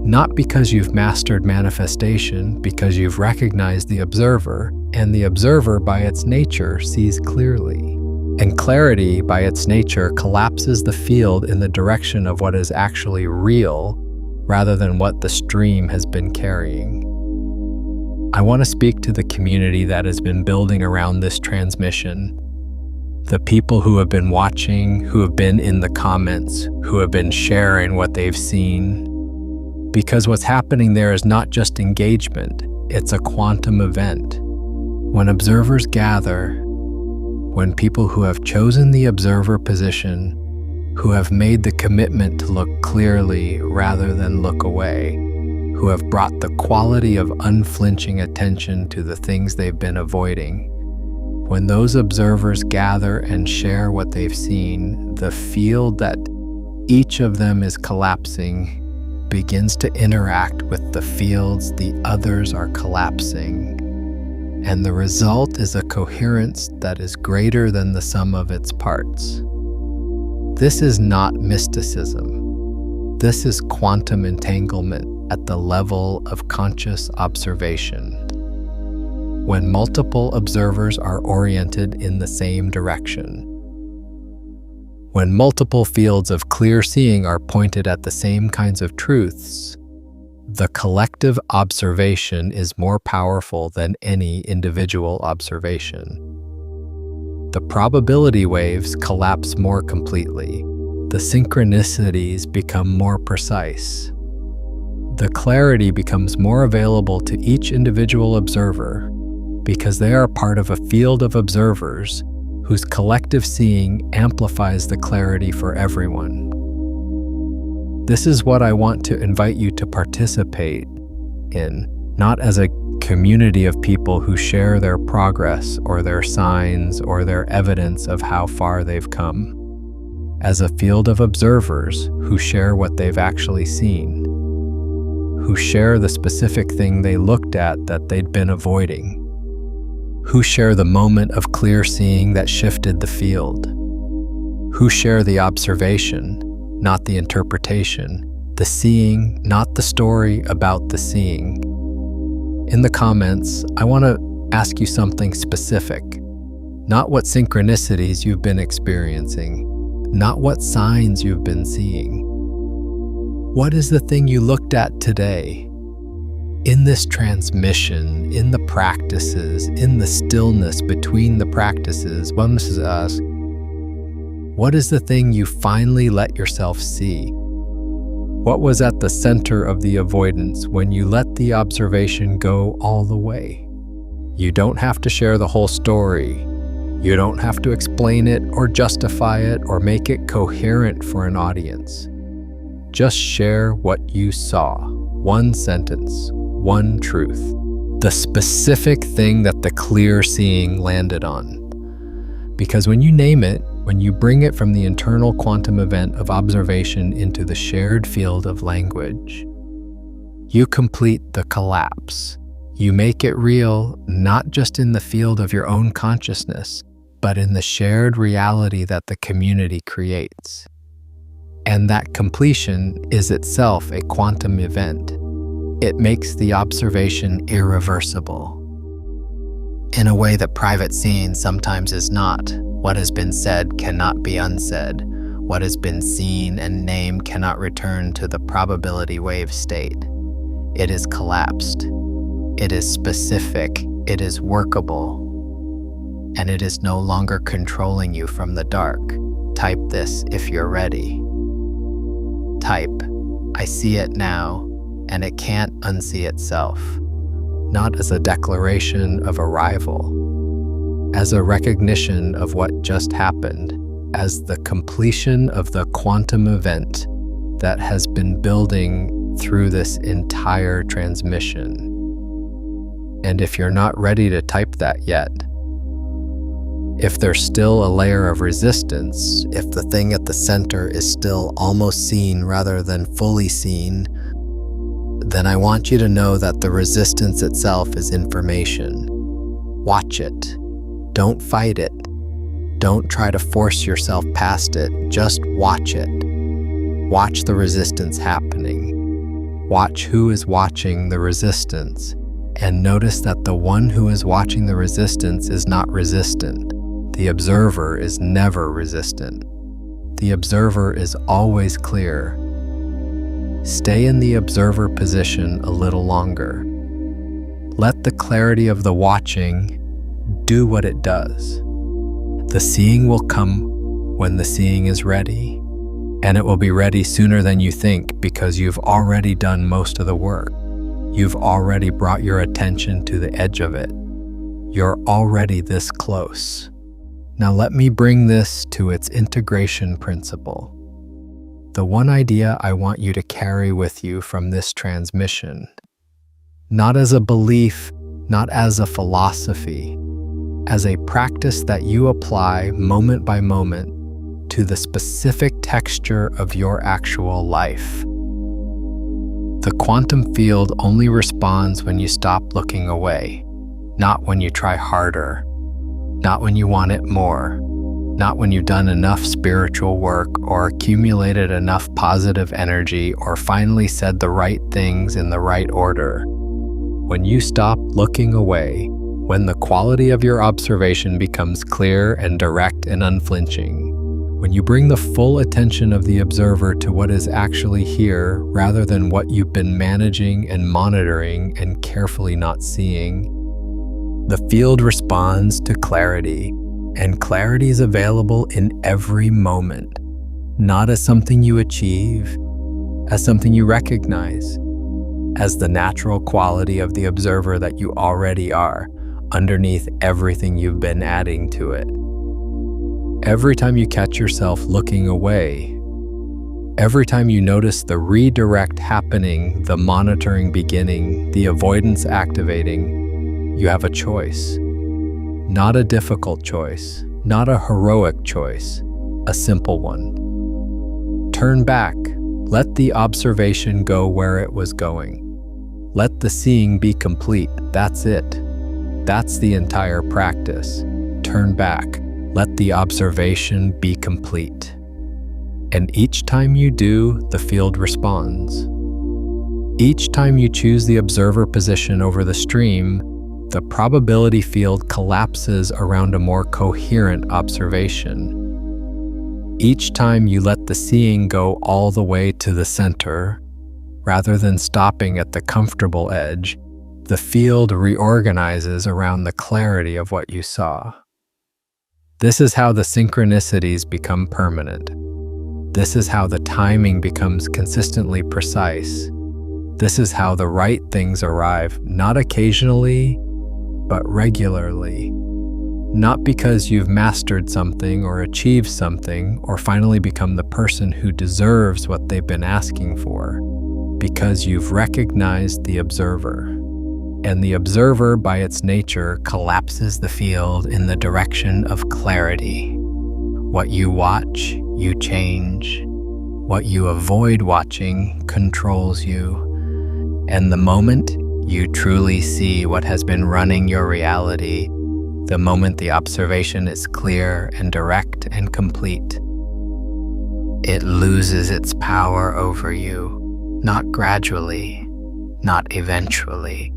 Not because you've mastered manifestation, because you've recognized the observer, and the observer by its nature sees clearly. And clarity by its nature collapses the field in the direction of what is actually real, rather than what the stream has been carrying. I want to speak to the community that has been building around this transmission. The people who have been watching, who have been in the comments, who have been sharing what they've seen. Because what's happening there is not just engagement, it's a quantum event. When observers gather, when people who have chosen the observer position, who have made the commitment to look clearly rather than look away, who have brought the quality of unflinching attention to the things they've been avoiding, when those observers gather and share what they've seen, the field that each of them is collapsing begins to interact with the fields the others are collapsing. And the result is a coherence that is greater than the sum of its parts. This is not mysticism. This is quantum entanglement at the level of conscious observation. When multiple observers are oriented in the same direction. When multiple fields of clear seeing are pointed at the same kinds of truths, the collective observation is more powerful than any individual observation. The probability waves collapse more completely. The synchronicities become more precise. The clarity becomes more available to each individual observer because they are part of a field of observers whose collective seeing amplifies the clarity for everyone. This is what I want to invite you to participate in, not as a community of people who share their progress or their signs or their evidence of how far they've come, as a field of observers who share what they've actually seen, who share the specific thing they looked at that they'd been avoiding, who share the moment of clear seeing that shifted the field, who share the observation, not the interpretation, the seeing, not the story about the seeing. In the comments, I want to ask you something specific, not what synchronicities you've been experiencing, not what signs you've been seeing. What is the thing you looked at today? In this transmission, in the practices, in the stillness between the practices, what is the thing you finally let yourself see? What was at the center of the avoidance when you let the observation go all the way? You don't have to share the whole story. You don't have to explain it or justify it or make it coherent for an audience. Just share what you saw. One sentence, one truth. The specific thing that the clear seeing landed on. Because when you name it, when you bring it from the internal quantum event of observation into the shared field of language, you complete the collapse. You make it real, not just in the field of your own consciousness, but in the shared reality that the community creates. And that completion is itself a quantum event. It makes the observation irreversible. In a way that private seeing sometimes is not. What has been said cannot be unsaid. What has been seen and named cannot return to the probability wave state. It is collapsed. It is specific. It is workable. And it is no longer controlling you from the dark. Type this if you're ready. Type, I see it now, and it can't unsee itself. Not as a declaration of arrival, as a recognition of what just happened, as the completion of the quantum event that has been building through this entire transmission. And if you're not ready to type that yet, if there's still a layer of resistance, if the thing at the center is still almost seen rather than fully seen, then I want you to know that the resistance itself is information. Watch it. Don't fight it. Don't try to force yourself past it. Just watch it. Watch the resistance happening. Watch who is watching the resistance. And notice that the one who is watching the resistance is not resistant. The observer is never resistant. The observer is always clear. Stay in the observer position a little longer. Let the clarity of the watching do what it does. The seeing will come when the seeing is ready, and it will be ready sooner than you think because you've already done most of the work. You've already brought your attention to the edge of it. You're already this close. Now let me bring this to its integration principle. The one idea I want you to carry with you from this transmission, not as a belief, not as a philosophy, as a practice that you apply moment by moment to the specific texture of your actual life. The quantum field only responds when you stop looking away, not when you try harder, not when you want it more, not when you've done enough spiritual work or accumulated enough positive energy or finally said the right things in the right order. When you stop looking away, when the quality of your observation becomes clear and direct and unflinching, when you bring the full attention of the observer to what is actually here rather than what you've been managing and monitoring and carefully not seeing, the field responds to clarity, and clarity is available in every moment, not as something you achieve, as something you recognize, as the natural quality of the observer that you already are, underneath everything you've been adding to it. Every time you catch yourself looking away, every time you notice the redirect happening, the monitoring beginning, the avoidance activating, you have a choice. Not a difficult choice, not a heroic choice, a simple one. Turn back. Let the observation go where it was going. Let the seeing be complete. That's it. That's the entire practice. Turn back. Let the observation be complete. And each time you do, the field responds. Each time you choose the observer position over the stream, the probability field collapses around a more coherent observation. Each time you let the seeing go all the way to the center, rather than stopping at the comfortable edge, the field reorganizes around the clarity of what you saw. This is how the synchronicities become permanent. This is how the timing becomes consistently precise. This is how the right things arrive, not occasionally, but regularly. Not because you've mastered something or achieved something or finally become the person who deserves what they've been asking for, because you've recognized the observer. And the observer, by its nature, collapses the field in the direction of clarity. What you watch, you change. What you avoid watching controls you. And the moment you truly see what has been running your reality, the moment the observation is clear and direct and complete, it loses its power over you, not gradually, not eventually.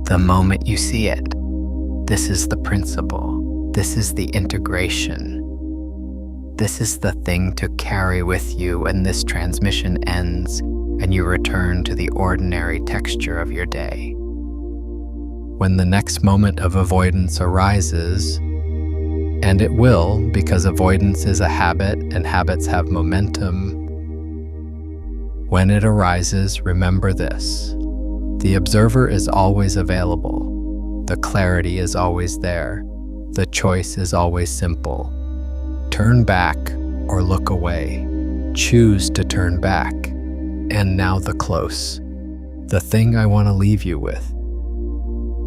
The moment you see it, this is the principle, this is the integration, this is the thing to carry with you when this transmission ends and you return to the ordinary texture of your day. When the next moment of avoidance arises, and it will, because avoidance is a habit and habits have momentum, when it arises, remember this: the observer is always available, the clarity is always there, the choice is always simple. Turn back or look away. Choose to turn back. And now the close, the thing I want to leave you with.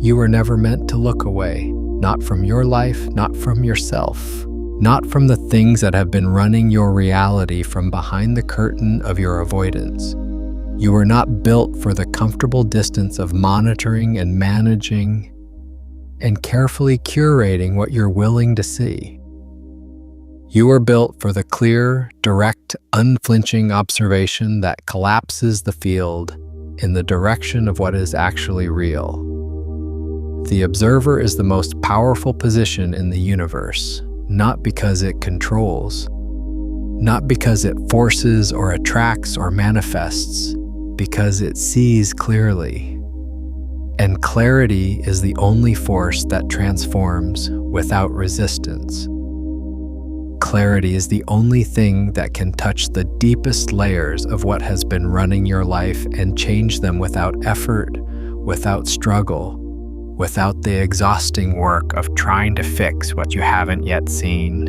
You were never meant to look away, not from your life, not from yourself, not from the things that have been running your reality from behind the curtain of your avoidance. You were not built for the comfortable distance of monitoring and managing and carefully curating what you're willing to see. You are built for the clear, direct, unflinching observation that collapses the field in the direction of what is actually real. The observer is the most powerful position in the universe, not because it controls, not because it forces or attracts or manifests, because it sees clearly. And clarity is the only force that transforms without resistance. Clarity is the only thing that can touch the deepest layers of what has been running your life and change them without effort, without struggle, without the exhausting work of trying to fix what you haven't yet seen.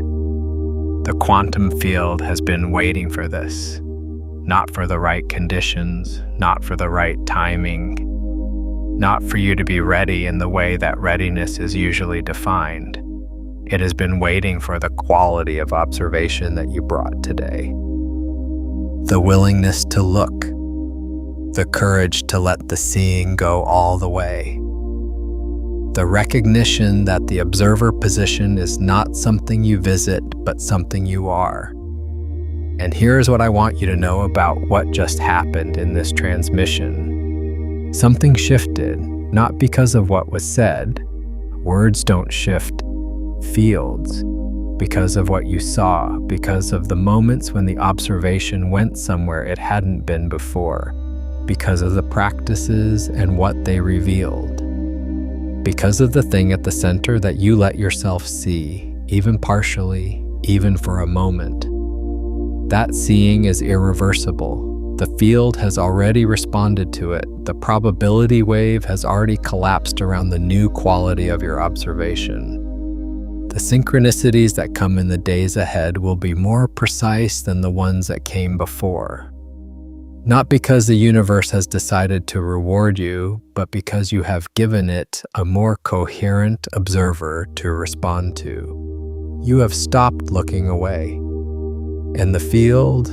The quantum field has been waiting for this, not for the right conditions, not for the right timing, not for you to be ready in the way that readiness is usually defined. It has been waiting for the quality of observation that you brought today. The willingness to look, the courage to let the seeing go all the way. The recognition that the observer position is not something you visit, but something you are. And here's what I want you to know about what just happened in this transmission. Something shifted, not because of what was said. Words don't shift fields. Because of what you saw, because of the moments when the observation went somewhere it hadn't been before, because of the practices and what they revealed. Because of the thing at the center that you let yourself see, even partially, even for a moment. That seeing is irreversible. The field has already responded to it. The probability wave has already collapsed around the new quality of your observation. The synchronicities that come in the days ahead will be more precise than the ones that came before. Not because the universe has decided to reward you, but because you have given it a more coherent observer to respond to. You have stopped looking away. And the field,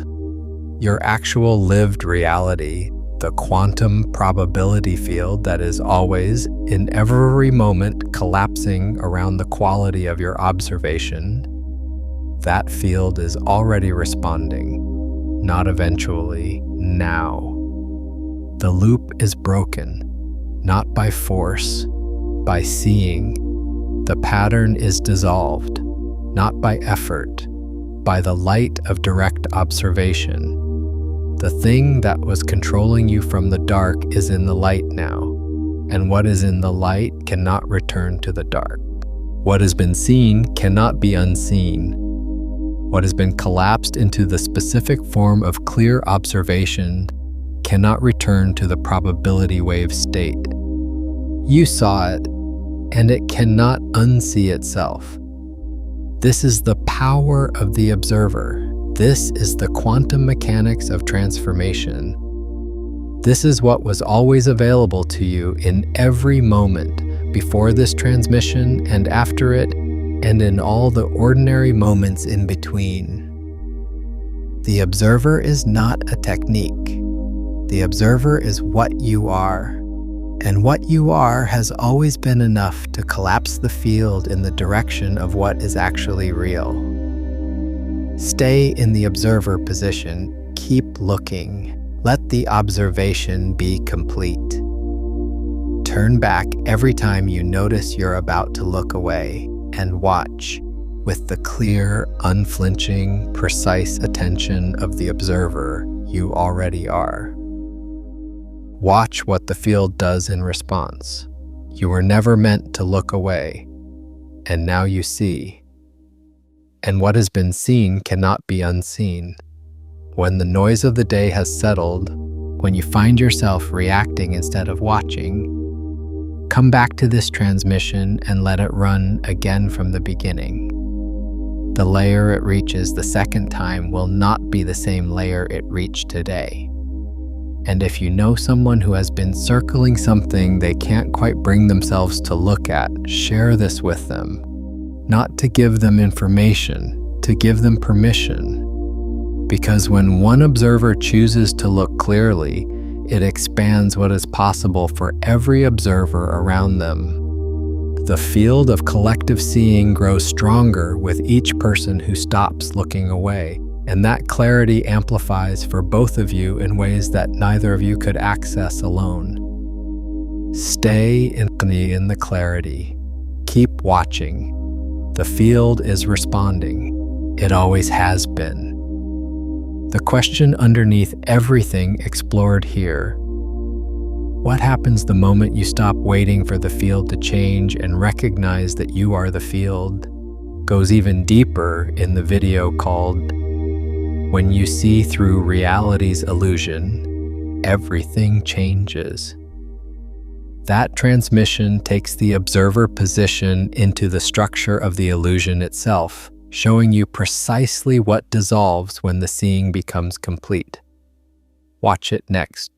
your actual lived reality, the quantum probability field that is always, in every moment, collapsing around the quality of your observation, that field is already responding, not eventually, now. The loop is broken, not by force, by seeing. The pattern is dissolved, not by effort, by the light of direct observation. The thing that was controlling you from the dark is in the light now, and what is in the light cannot return to the dark. What has been seen cannot be unseen. What has been collapsed into the specific form of clear observation cannot return to the probability wave state. You saw it, and it cannot unsee itself. This is the power of the observer. This is the quantum mechanics of transformation. This is what was always available to you in every moment, before this transmission and after it, and in all the ordinary moments in between. The observer is not a technique. The observer is what you are. And what you are has always been enough to collapse the field in the direction of what is actually real. Stay in the observer position. Keep looking. Let the observation be complete. Turn back every time you notice you're about to look away and watch with the clear, unflinching, precise attention of the observer you already are. Watch what the field does in response. You were never meant to look away, and now you see. And what has been seen cannot be unseen. When the noise of the day has settled, when you find yourself reacting instead of watching, come back to this transmission and let it run again from the beginning. The layer it reaches the second time will not be the same layer it reached today. And if you know someone who has been circling something they can't quite bring themselves to look at, share this with them. Not to give them information, to give them permission. Because when one observer chooses to look clearly, it expands what is possible for every observer around them. The field of collective seeing grows stronger with each person who stops looking away, and that clarity amplifies for both of you in ways that neither of you could access alone. Stay in the clarity. Keep watching. The field is responding. It always has been. The question underneath everything explored here: what happens the moment you stop waiting for the field to change and recognize that you are the field? Goes even deeper in the video called "When You See Through Reality's Illusion, Everything Changes." That transmission takes the observer position into the structure of the illusion itself, showing you precisely what dissolves when the seeing becomes complete. Watch it next.